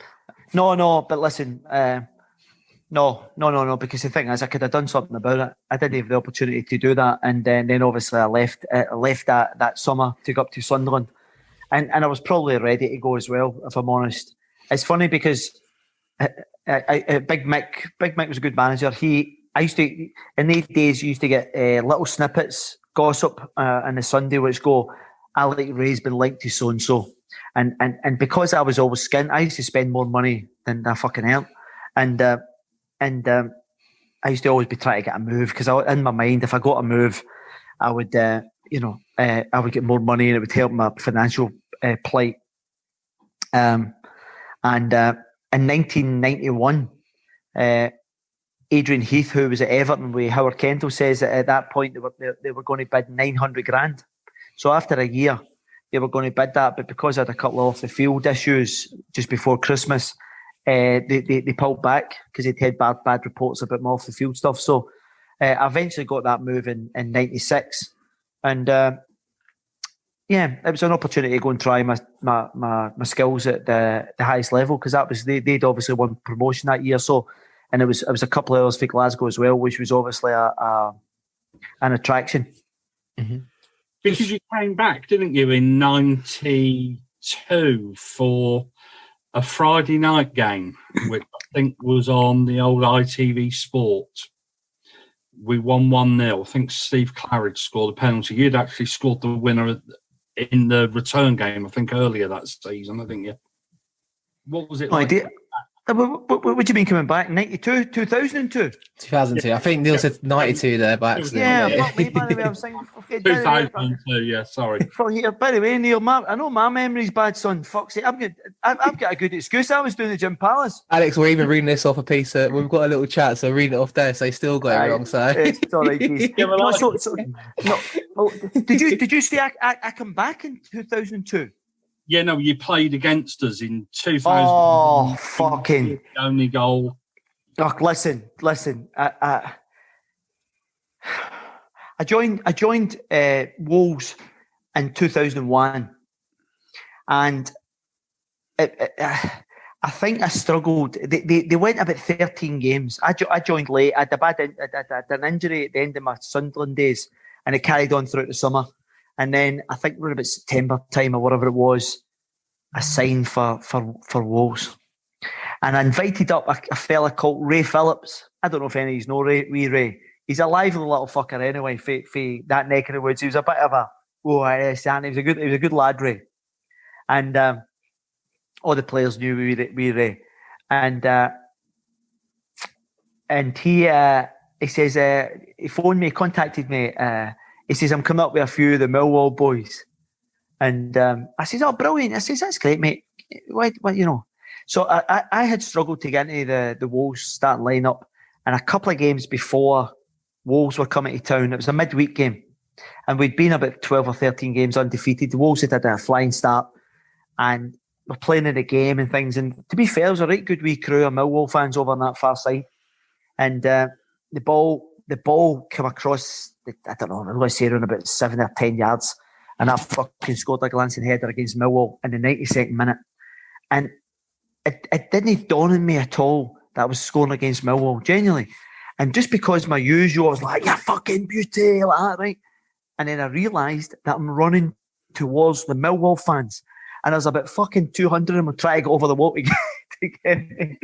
No, but listen, no, because the thing is, I could have done something about it. I didn't have the opportunity to do that, and then obviously I left that summer to go up to Sunderland, and I was probably ready to go as well, if I'm honest. It's funny because Big Mick was a good manager. I used to, in these days, you used to get little snippets, gossip on the Sunday, which go, Alex Rae's been linked to so and so, and because I was always skint, I used to spend more money than I fucking earned, and I used to always be trying to get a move, because in my mind, if I got a move, I would, I would get more money and it would help my financial plight. And in 1991, Adrian Heath, who was at Everton with Howard Kendall, says that at that point they were going to bid 900 grand. So after a year, they were going to bid that, but because I had a couple of off the field issues just before Christmas, they pulled back because they'd had bad reports about my off the field stuff. So I eventually got that move in 96, and it was an opportunity to go and try my skills at the highest level, because that was they'd obviously won promotion that year. So, and it was a couple of hours for Glasgow as well, which was obviously an attraction. Mm-hmm. Because you came back, didn't you, in 92 for a Friday night game, which I think was on the old ITV Sport. We won 1-0. I think Steve Claridge scored a penalty. You'd actually scored the winner in the return game, I think, earlier that season, I think, yeah. What was it like? What do you mean coming back? 92? 2002? 2002. I think Neil said 92 there by accident. Yeah, by the way, I was saying... 2002, yeah, sorry. By the way, Neil, I know my memory's bad, son. Fuck's sake, I've got a good excuse. I was doing the Jim Palace. Alex, we're even reading this off a piece. We've got a little chat, so read it off there. So they still got it wrong. So it's all right, geez. Did you say I come back in 2002? Yeah, no, you played against us in 2000. Oh, fucking! The only goal. Oh, listen. I joined Wolves in 2001, and I think I struggled. They went about 13 games. I joined late. I had an injury at the end of my Sunderland days, and it carried on throughout the summer. And then I think around about September time or whatever it was, I signed for Wolves. And I invited up a fella called Ray Phillips. I don't know if any of you know Ray. He's a lively little fucker anyway, for that neck of the woods. He was a bit of a, he was a good lad, Ray. And all the players knew we Ray, and he says he phoned me, contacted me. He says I'm coming up with a few of the Millwall boys, and I says, oh, brilliant. I says, that's great, mate. What you know? So I had struggled to get into the Wolves starting lineup, and a couple of games before Wolves were coming to town, it was a midweek game, and we'd been about 12 or 13 games undefeated. The Wolves had a flying start, and we're playing in the game and things. And to be fair, it was a right good wee crew of Millwall fans over on that far side. And the ball came across, I don't know, I'm going to say around about 7 or 10 yards. And I fucking scored a glancing header against Millwall in the 92nd minute. And it didn't dawn on me at all that I was scoring against Millwall, genuinely. And just because my usual, I was like, yeah, fucking beauty, like that, right? And then I realised that I'm running towards the Millwall fans. And there's about fucking 200 of them trying to get over the wall to get me.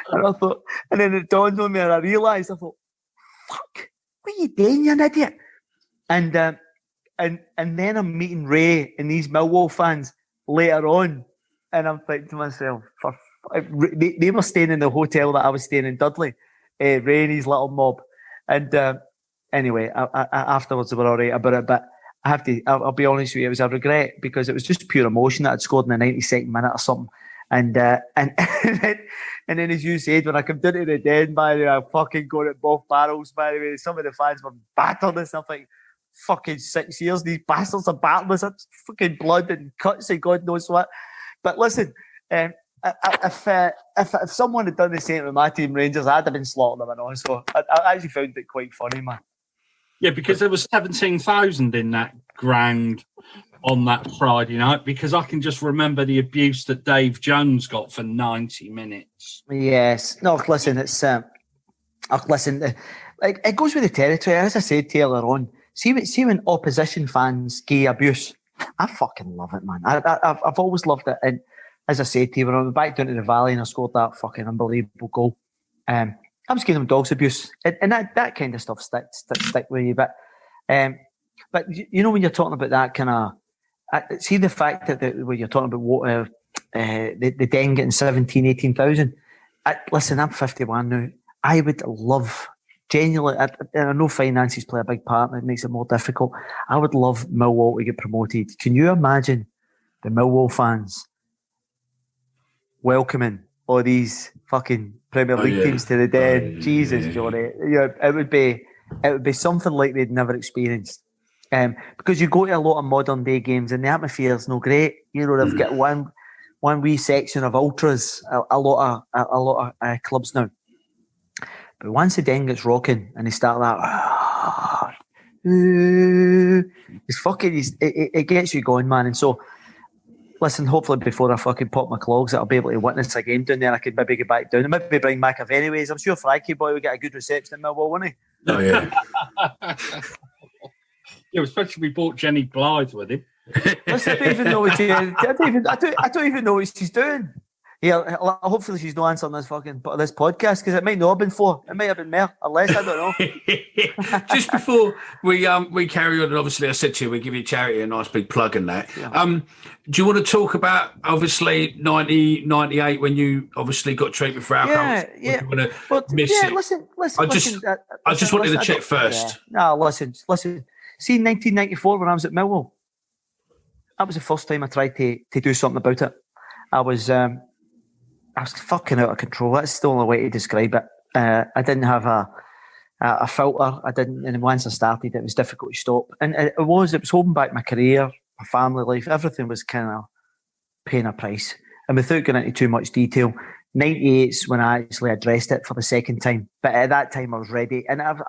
And I thought, and then it dawned on me and I realised, I thought, fuck, what are you doing, you an idiot? And then I'm meeting Ray and these Millwall fans later on. And I'm thinking to myself, they were staying in the hotel that I was staying in Dudley, Ray and his little mob. And anyway, afterwards they were all right about it, but I'll be honest with you, it was a regret because it was just pure emotion that I'd scored in the 92nd minute or something. And then as you said, when I come down to the den, by the way, I fucking got at both barrels, by the way. Some of the fans were battered and stuff like, fucking 6 years, these bastards are battling us. It's fucking blood and cuts and God knows what. But listen, if someone had done the same with my team, Rangers, I'd have been slaughtering them and all. So I actually found it quite funny, man. Yeah, because there was 17,000 in that ground on that Friday night, because I can just remember the abuse that Dave Jones got for 90 minutes. Yes. No, listen, it's... listen, like, it goes with the territory. As I said to you earlier on, see when opposition fans give abuse, I fucking love it, man. I've always loved it. And as I said to you, when I went back down to the Valley and I scored that fucking unbelievable goal, I was giving them dogs abuse, and that kind of stuff stick with you. But you know, when you're talking about that kind of, see the fact that when you're talking about the Den getting 17,000, 18,000. Listen, I'm 51 now. I would love, genuinely, and I know finances play a big part, and it makes it more difficult. I would love Millwall to get promoted. Can you imagine the Millwall fans welcoming all these fucking Premier League teams to the Den? Jesus, Johnny, it would be something like they'd never experienced. Because you go to a lot of modern day games and the atmosphere is no great. You know, they've got one wee section of ultras, a lot of clubs now. But once the Den gets rocking and they start that, it gets you going, man. And so, listen, hopefully before I fucking pop my clogs, I'll be able to witness a game down there. I could maybe get back down and maybe bring McAvenyways. I'm sure Frankie Boy would get a good reception in Millwall, wouldn't he? Oh, yeah. Yeah, especially we brought Jenny Blythe with him. Listen, I don't even know what I don't even know what she's doing. Yeah, hopefully she's not answering this this podcast, because it might not have been 4. It might have been more or less. I don't know. Just before we carry on, and obviously I said to you, we give you charity a nice big plug in that. Yeah. Do you want to talk about obviously 98 when you obviously got treatment for alcohol? Yeah. Listen. I just wanted to check first. Yeah. No, listen. See, 1994 when I was at Millwall, that was the first time I tried to do something about it. I was fucking out of control. That's the only way to describe it. I didn't have a filter. And once I started, it was difficult to stop. And it was holding back my career, my family life. Everything was kind of paying a price. And without going into too much detail, 98 is when I actually addressed it for the second time. But at that time, I was ready. And I've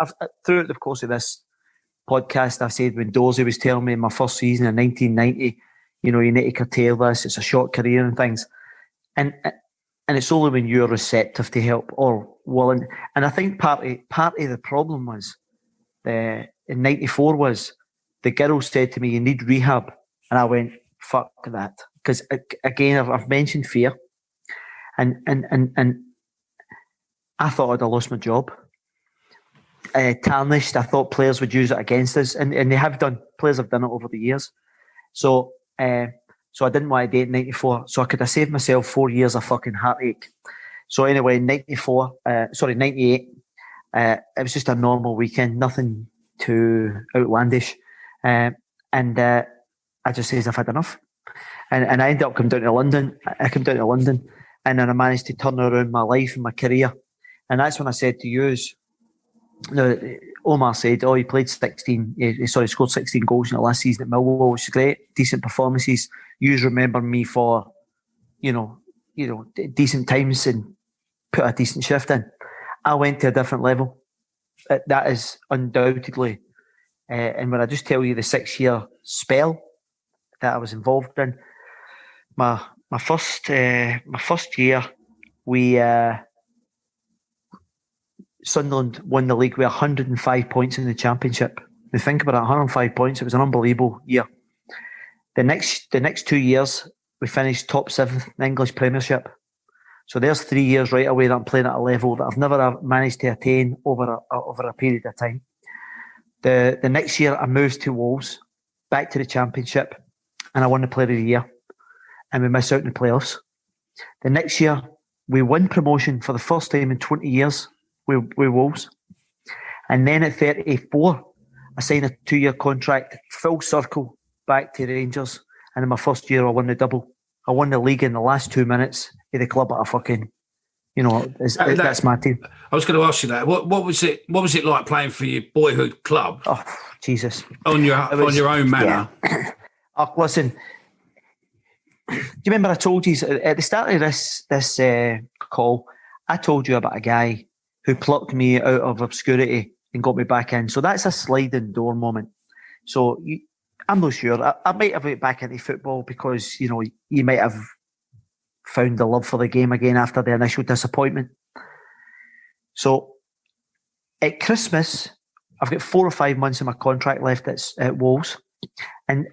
throughout the course of this podcast, I said when Dorsey was telling me in my first season in 1990, you know, you need to curtail this, it's a short career and things. And it's only when you're receptive to help or willing. And I think part of the problem was, in 94 was, the girl said to me, you need rehab. And I went, fuck that. Because again, I've mentioned fear. And I thought I'd have lost my job. Tarnished. I thought players would use it against us, and they have done. Players have done it over the years. So So I didn't want to date in 94. So I could have saved myself 4 years of fucking heartache. So anyway, 98, it was just a normal weekend, nothing too outlandish. And I just says I've had enough. And I ended up coming down to London. I came down to London, and then I managed to turn around my life and my career. And that's when I said to you, Omar said, he played scored 16 goals in the last season at Millwall, which is great, decent performances. You remember me for, decent times and put a decent shift in. I went to a different level. That is undoubtedly. And when I just tell you the 6-year spell that I was involved in, my first year, Sunderland won the league with 105 points in the championship. Now think about it, 105 points. It was an unbelievable year. The next 2 years, we finished top 7th in the English Premiership. So there's 3 years right away that I'm playing at a level that I've never managed to attain over a period of time. The next year, I moved to Wolves, back to the championship, and I won the Player of the Year. And we missed out in the playoffs. The next year, we win promotion for the first time in 20 years with Wolves. And then at 34, I signed a 2-year contract, full circle, back to Rangers. And in my first year, I won the double. I won the league in the last 2 minutes of the club at a fucking, that's my team. I was going to ask you that. What was it like playing for your boyhood club? Oh, Jesus. On your own manner? Yeah. Listen, do you remember I told you at the start of this call, I told you about a guy who plucked me out of obscurity and got me back in. So that's a sliding door moment. So I'm not sure. I might have went back into football because, you might have found the love for the game again after the initial disappointment. So at Christmas, I've got 4 or 5 months of my contract left at Wolves. And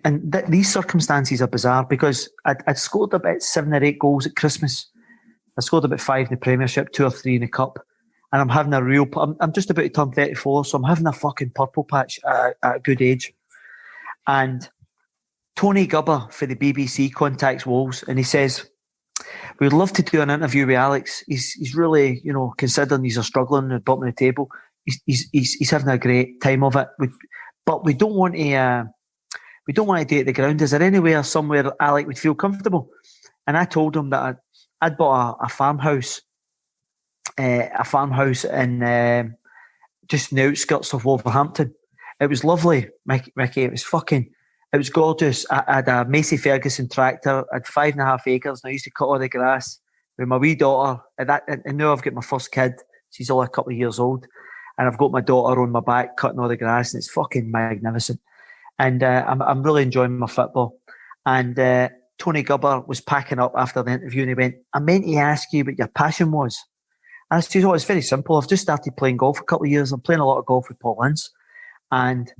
these circumstances are bizarre because I'd scored about 7 or 8 goals at Christmas. I scored about 5 in the Premiership, 2 or 3 in the Cup. And I'm having I'm just about to turn 34, so I'm having a fucking purple patch at a good age. And Tony Gubber for the BBC contacts Wolves and he says, we'd love to do an interview with Alex. He's really, considering he's struggling at the bottom of the table. He's having a great time of it. But we don't want to do it at the ground. Is there anywhere somewhere Alec would feel comfortable? And I told him that I'd bought a farmhouse in just in the outskirts of Wolverhampton. It was lovely, Mickey. It was gorgeous. I had a Massey Ferguson tractor. I had 5.5 acres, and I used to cut all the grass with my wee daughter. And now I've got my first kid. She's only a couple of years old, and I've got my daughter on my back cutting all the grass, and it's fucking magnificent. And I'm really enjoying my football. And Tony Gubber was packing up after the interview, and he went, "I meant to ask you what your passion was." And I said, "Oh, it's very simple. I've just started playing golf a couple of years. I'm playing a lot of golf with Paul Ince. And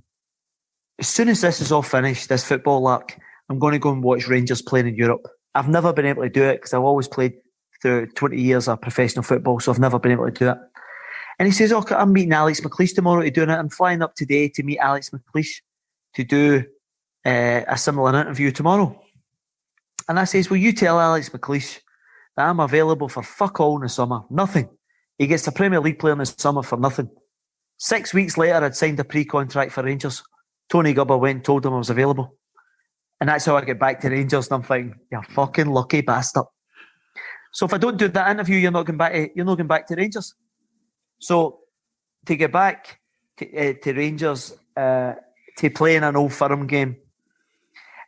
as soon as this is all finished, this football lark, I'm going to go and watch Rangers playing in Europe. I've never been able to do it because I've always played through 20 years of professional football, so I've never been able to do it." And he says, "Oh, I'm meeting Alex McLeish tomorrow to do it. I'm flying up today to meet Alex McLeish to do a similar interview tomorrow." And I says, "Will you tell Alex McLeish that I'm available for fuck all in the summer? Nothing. He gets the Premier League player in the summer for nothing." 6 weeks later, I'd signed a pre-contract for Rangers. Tony Gubber went and told him I was available. And that's how I get back to Rangers. And I'm thinking, "You're fucking lucky bastard." So if I don't do that interview, you're not going back to Rangers. So to get back to Rangers, to play in an Old Firm game,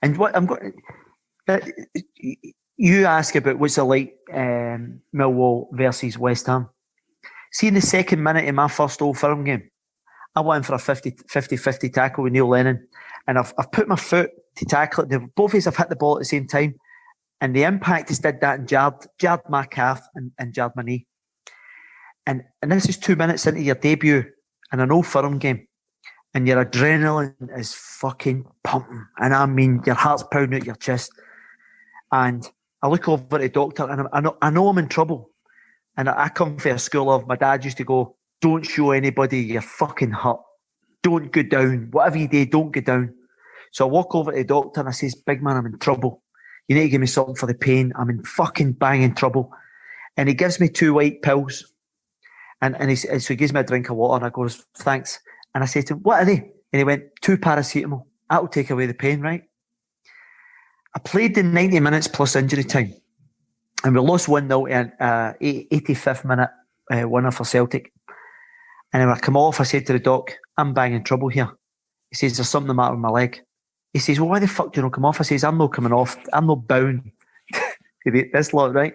and what I'm going, you ask about what's it like, Millwall versus West Ham. See, in the second minute of my first Old Firm game, I went in for a 50-50 tackle with Neil Lennon, and I've put my foot to tackle it. Both of us have hit the ball at the same time, and the impact has did that and jarred my calf and jarred my knee. And this is 2 minutes into your debut in an Old Firm game, and your adrenaline is fucking pumping, and I mean your heart's pounding out your chest. And I look over at the doctor, and I know I'm in trouble. And I come from a school of, my dad used to go, "Don't show anybody you're fucking hurt. Don't go down. Whatever you do, don't go down." So I walk over to the doctor and I says, "Big man, I'm in trouble." you need to give me something for the pain. I'm in fucking banging trouble. And he gives me 2 white pills. And so he gives me a drink of water and I goes, thanks. And I said to him, what are they? And he went, 2 paracetamol. That'll take away the pain, right? I played the 90 minutes plus injury time. And we lost 1-0 in 85th minute winner for Celtic. And when I come off, I said to the doc, I'm banging trouble here. He says, there's something the matter with my leg. He says, well, why the fuck do you not come off? I says, I'm not coming off. I'm not bound to this lot, right?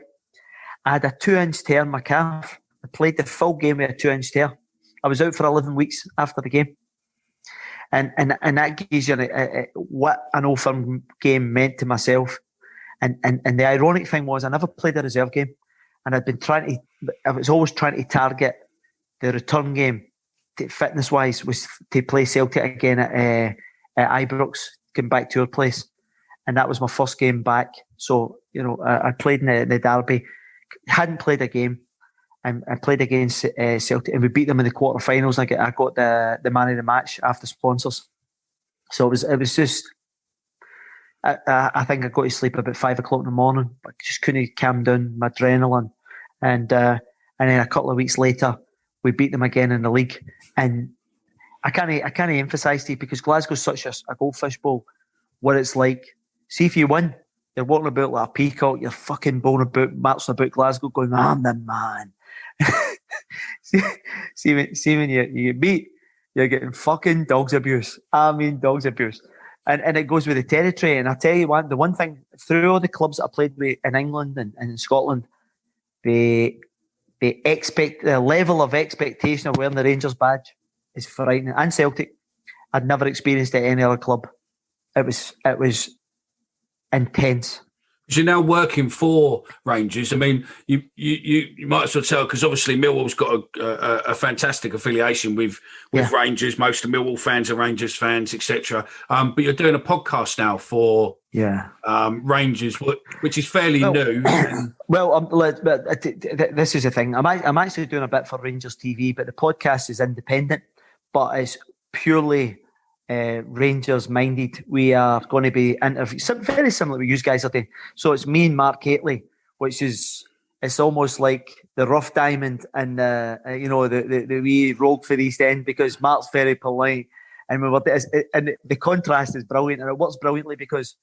I had a 2-inch tear in my calf. I played the full game with a 2-inch tear. I was out for 11 weeks after the game. And that gives you what an Old Firm game meant to myself. And the ironic thing was I never played a reserve game. And I was always trying to target the return game, fitness-wise, was to play Celtic again at Ibrox, going back to our place. And that was my first game back. So, I played in the derby, hadn't played a game. And I played against Celtic and we beat them in the quarterfinals. I got the man of the match after sponsors. So it was just, I think I got to sleep about 5 o'clock in the morning. I just couldn't calm down my adrenaline. And then a couple of weeks later, we beat them again in the league. And I can't emphasise to you because Glasgow's such a goldfish bowl. What it's like. See if you win, you're walking about like a peacock. You're fucking bowling about, marching about Glasgow, going, I'm the man. see when you beat, you're getting fucking dogs abuse. I mean, dogs abuse. And it goes with the territory. And I tell you what, the one thing, through all the clubs that I played with in England and in Scotland, the level of expectation of wearing the Rangers badge is frightening. And Celtic, I'd never experienced it at any other club. It was intense. You're now working for Rangers. I mean, you might as well tell, because obviously Millwall's got a fantastic affiliation with Rangers. Most of Millwall fans are Rangers fans, etc. But you're doing a podcast now for Rangers, which is fairly new. This is the thing. I'm actually doing a bit for Rangers TV, but the podcast is independent, but it's purely Rangers minded. We are going to be interviewing, very similar to what you guys are doing. So it's me and Mark Hateley, which is, it's almost like the rough diamond and the wee rogue for the East End, because Mark's very polite and the contrast is brilliant, and it works brilliantly because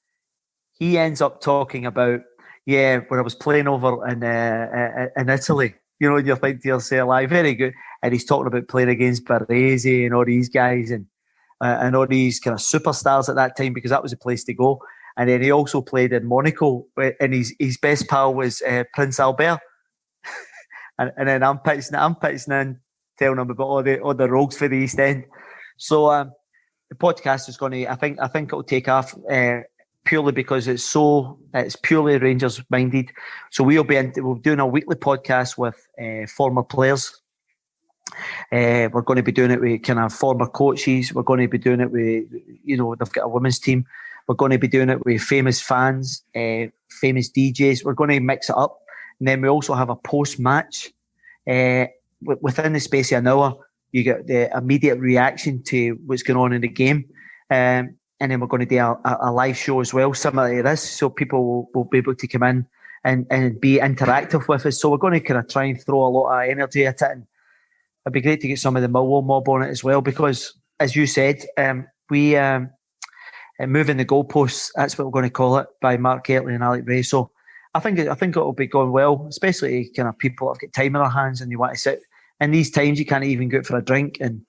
he ends up talking about when I was playing over in Italy, and you're thinking to yourself, very good, and he's talking about playing against Baresi and all these guys and all these kind of superstars at that time, because that was the place to go. And then he also played in Monaco, and his best pal was Prince Albert. and then I'm pitching in, telling him about all the rogues for the East End. So the podcast is going to, I think it'll take off purely because it's purely Rangers minded. So we're doing a weekly podcast with former players. We're going to be doing it with kind of former coaches. We're going to be doing it with, they've got a women's team. We're going to be doing it with famous fans, famous DJs. We're going to mix it up. And then we also have a post-match. Within the space of an hour, you get the immediate reaction to what's going on in the game. And then we're going to do a live show as well, similar to this. So people will be able to come in and be interactive with us. So we're going to kind of try and throw a lot of energy at it. And it'd be great to get some of the Millwall mob on it as well, because, as you said, we moving the goalposts. That's what we're going to call it, by Mark Hateley and Alex Rae. So I think it'll be going well, especially kind of people that have got time in their hands and you want to sit. In these times, you can't even go out for a drink, and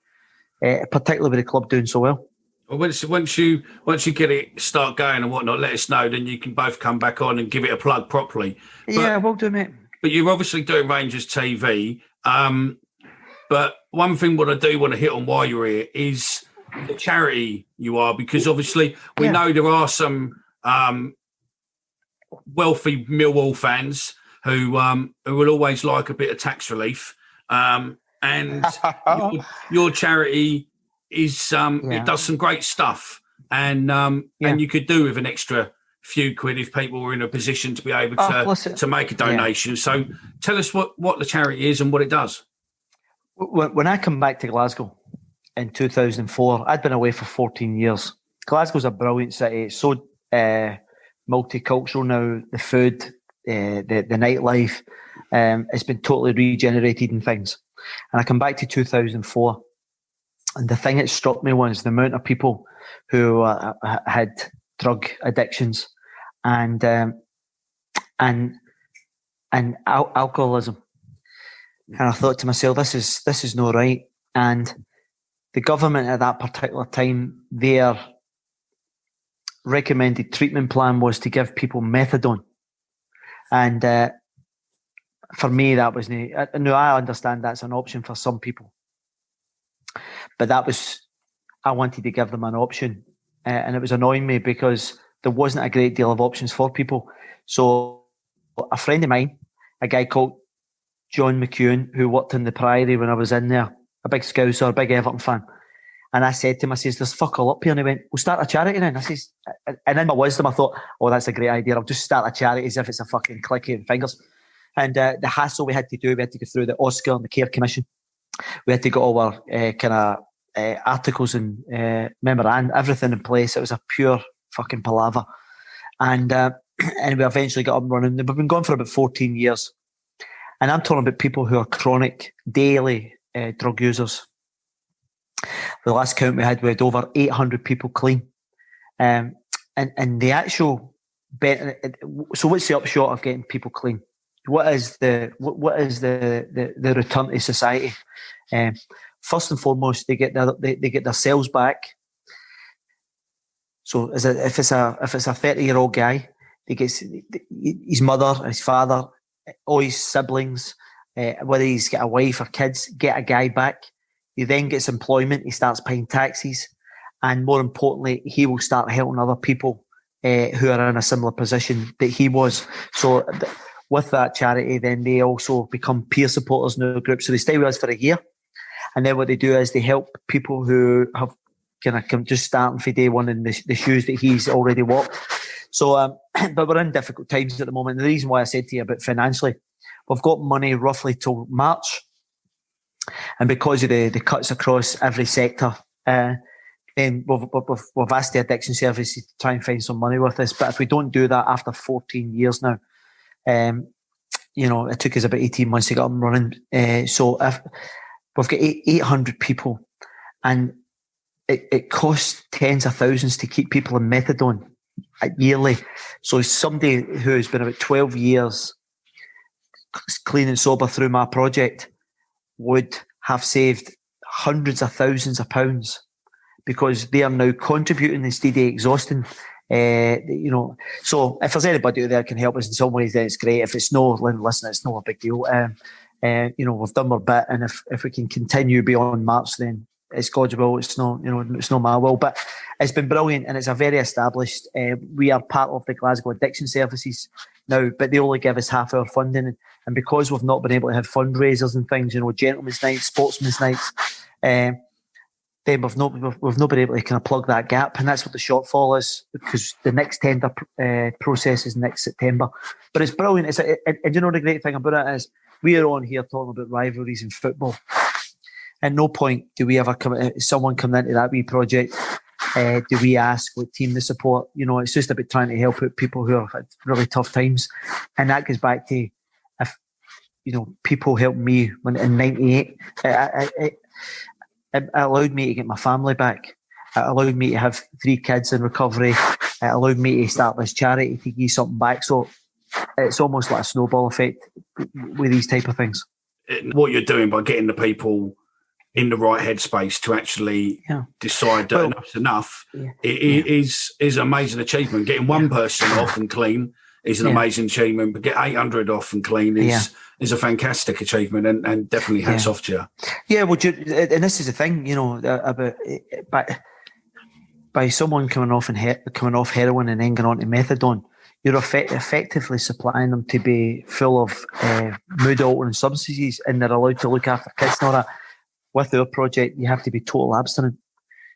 particularly with the club doing so well. Well, once you get it start going and whatnot, let us know. Then you can both come back on and give it a plug properly. We'll do, mate. But you're obviously doing Rangers TV. But one thing what I do want to hit on while you're here is the charity you are, because obviously we know there are some wealthy Millwall fans who will always like a bit of tax relief. And your charity is it does some great stuff, and you could do with an extra few quid if people were in a position to be able to make a donation. So tell us what the charity is and what it does. When I come back to Glasgow in 2004, I'd been away for 14 years. Glasgow's a brilliant city. It's so multicultural now. The food, the nightlife, it's been totally regenerated and things. And I come back to 2004, and the thing that struck me was the amount of people who had drug addictions and alcoholism. And I thought to myself, this is not right. And the government at that particular time, their recommended treatment plan was to give people methadone. And for me, that was no. I understand that's an option for some people, but I wanted to give them an option, and it was annoying me because there wasn't a great deal of options for people. So a friend of mine, a guy called John McEwen, who worked in the Priory when I was in there, a big Scouser, a big Everton fan. And I said to him, I says, there's fuck all up here. And he went, we'll start a charity then. I says, and in my wisdom, I thought, oh, that's a great idea. I'll just start a charity as if it's a fucking clicky and fingers. And the hassle we had to do, we had to go through the Oscar and the Care Commission. We had to get all our articles and memorandum, everything in place. It was a pure fucking palaver. And we eventually got up and running. We've been going for about 14 years. And I'm talking about people who are chronic, daily drug users. The last count we had over 800 people clean. And the actual... So what's the upshot of getting people clean? What is the return to society? First and foremost, they get their cells back. So if it's a 30-year-old guy, he gets his mother, his father, all his siblings, whether he's got a wife or kids, get a guy back. He then gets employment. He starts paying taxes, and more importantly, he will start helping other people who are in a similar position that he was. So with that charity, then they also become peer supporters in our group. So they stay with us for a year, and then what they do is they help people who have come just starting for day one in the shoes that he's already walked. So, but we're in difficult times at the moment. The reason why I said to you about financially, we've got money roughly till March, and because of the cuts across every sector, then we've asked the addiction services to try and find some money with us. But if we don't do that after 14 years now, it took us about 18 months to get up and running. So if we've got 800 people, and it costs tens of thousands to keep people in methadone yearly. So somebody who has been about 12 years clean and sober through my project would have saved hundreds of thousands of pounds because they are now contributing instead of exhausting. So if there's anybody there can help us in some ways, then it's great. If it's no, listen, it's not a big deal. We've done our bit, and if we can continue beyond March, then it's God's will. It's not my will. But it's been brilliant, and it's a very established. We are part of the Glasgow Addiction Services now, but they only give us half our funding, and because we've not been able to have fundraisers and things, gentlemen's nights, sportsmen's nights, then we've not been able to kind of plug that gap, and that's what the shortfall is, because the next tender process is next September. But it's brilliant. And the great thing about it is we are on here talking about rivalries in football. At no point do we ever someone come into that wee project. Do we ask what team they support? It's just about trying to help out people who have had really tough times, and that goes back to if people helped me when in '98. It allowed me to get my family back. It allowed me to have 3 kids in recovery. It allowed me to start this charity to give something back. So it's almost like a snowball effect with these type of things. What you're doing by getting the people in the right headspace to actually decide that enough's enough is an amazing achievement. Getting one person off and clean is an amazing achievement, but get 800 off and clean is a fantastic achievement, and definitely hats off to you. Yeah, well, and this is the thing, about by someone coming off heroin and then going on to methadone, you're effectively supplying them to be full of mood-altering substances, and they're allowed to look after kids and all that. With our project, you have to be total abstinent.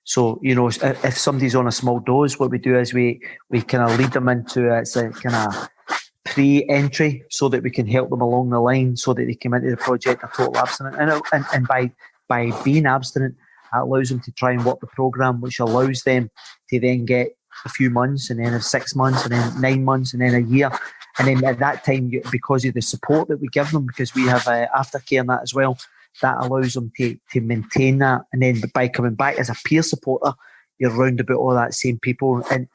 So, if somebody's on a small dose, what we do is we kind of lead them into a kind of pre-entry so that we can help them along the line so that they come into the project a total abstinent. And by being abstinent, it allows them to try and work the program, which allows them to then get a few months, and then 6 months, and then 9 months, and then a year. And then at that time, because of the support that we give them, because we have aftercare and that as well, that allows them to maintain that. And then by coming back as a peer supporter, you're round about all that same people, and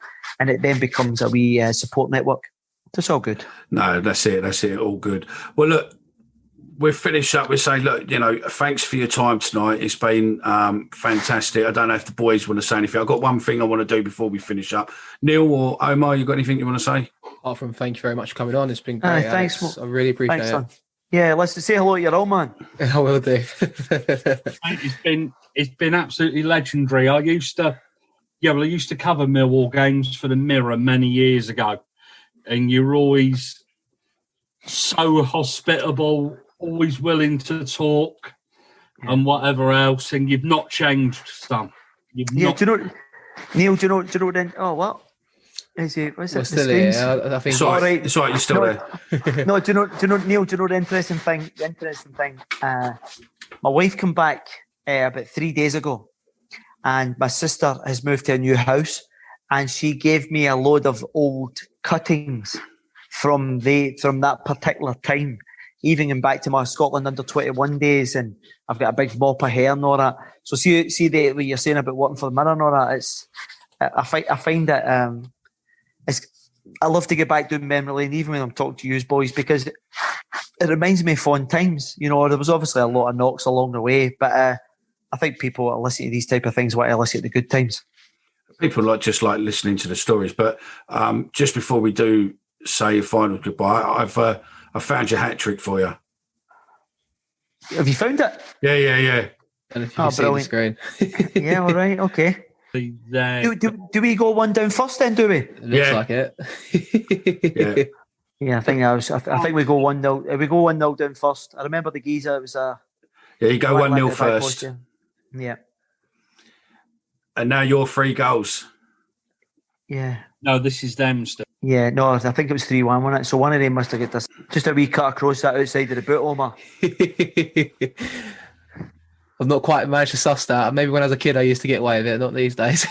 it then becomes a wee support network. It's all good. No, that's it. All good. Well, look, we'll finish up. We'll say, look, thanks for your time tonight. It's been fantastic. I don't know if the boys want to say anything. I've got one thing I want to do before we finish up. Neil or Omar, you got anything you want to say? Apart from thank you very much for coming on. It's been great. Thanks. I really appreciate it. Son. Yeah, let's say hello to your old man. I will do. It's been absolutely legendary. I used to cover Millwall games for the Mirror many years ago, and you're always so hospitable, always willing to talk and whatever else, and you've not changed, son. Do you know, Neil? Do you know? Then, oh, what? Is it? What's it? Still here. I think. It's all right. It's all right. You're still there. No, do you know, Neil? Do you know the interesting thing? My wife came back about 3 days ago, and my sister has moved to a new house, and she gave me a load of old cuttings from that particular time, even going back to my Scotland under-21 days, and I've got a big mop of hair and all that. So see what you're saying about working for the Mirror and all that. I find that I love to get back doing memory lane, even when I'm talking to you boys, because it reminds me of fond times. There was obviously a lot of knocks along the way, but I think people that listen to these type of things want to listen to the good times. People just like listening to the stories. But just before we do say your final goodbye, I found your hat trick for you. Have you found it? Yeah. And if you can see the screen. Yeah, all right, okay. Do we go one down first then, do we? It looks like it. Yeah, I think we go 1-0. We go 1-0 down first. I remember the geezer. It was you go 1-0 first. Yeah. And now your 3 goals. Yeah. No, this is them still. Yeah, no, I think it was 3-1, wasn't it? So one of them must have got this. Just a wee cut across that outside of the boot, Omar. I've not quite managed to suss that. Maybe when I was a kid, I used to get away with it. Not these days.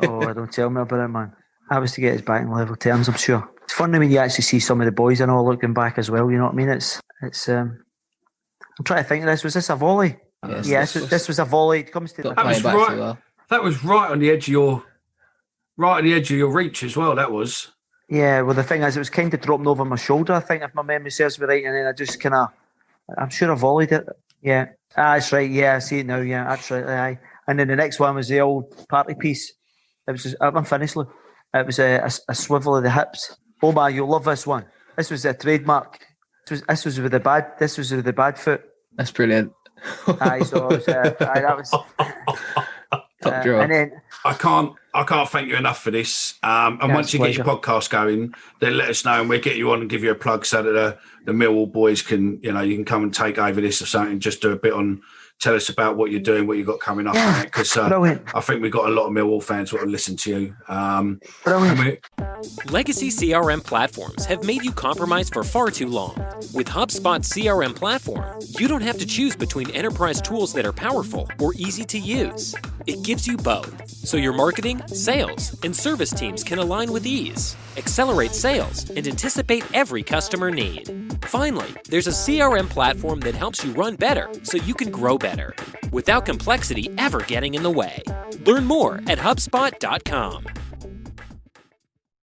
Oh, don't tell me about it, man. I was to get his back in level terms, I'm sure. It's funny when you actually see some of the boys and all looking back as well. You know what I mean? It's. I'm trying to think of this. Was this a volley? Yes, this was a volley. It comes to that was right. Well. That was right on the edge of your reach as well. That was. Yeah. Well, the thing is, it was kind of dropping over my shoulder. I think, if my memory serves me right, and then I just kind of. I'm sure I volleyed it. Yeah. That's right. Yeah, I see it now. Yeah, that's right. Aye. And then the next one was the old party piece. It was. I'm finished. Look. It was a swivel of the hips. Omar, you'll love this one. This was a trademark. This was with the bad foot. That's brilliant. Aye, so that was top drawer. And then I can't thank you enough for this. And once you get your podcast going, then let us know and we'll get you on and give you a plug so that the Millwall boys can, you can come and take over this or something. Just do a bit on. Tell us about what you're doing, what you've got coming up, because I think we've got a lot of Millwall fans who want to listen to you. Legacy CRM platforms have made you compromise for far too long. With HubSpot CRM platform, you don't have to choose between enterprise tools that are powerful or easy to use. It gives you both, so your marketing, sales, and service teams can align with ease, accelerate sales, and anticipate every customer need. Finally, there's a CRM platform that helps you run better so you can grow better, without complexity ever getting in the way. Learn more at HubSpot.com.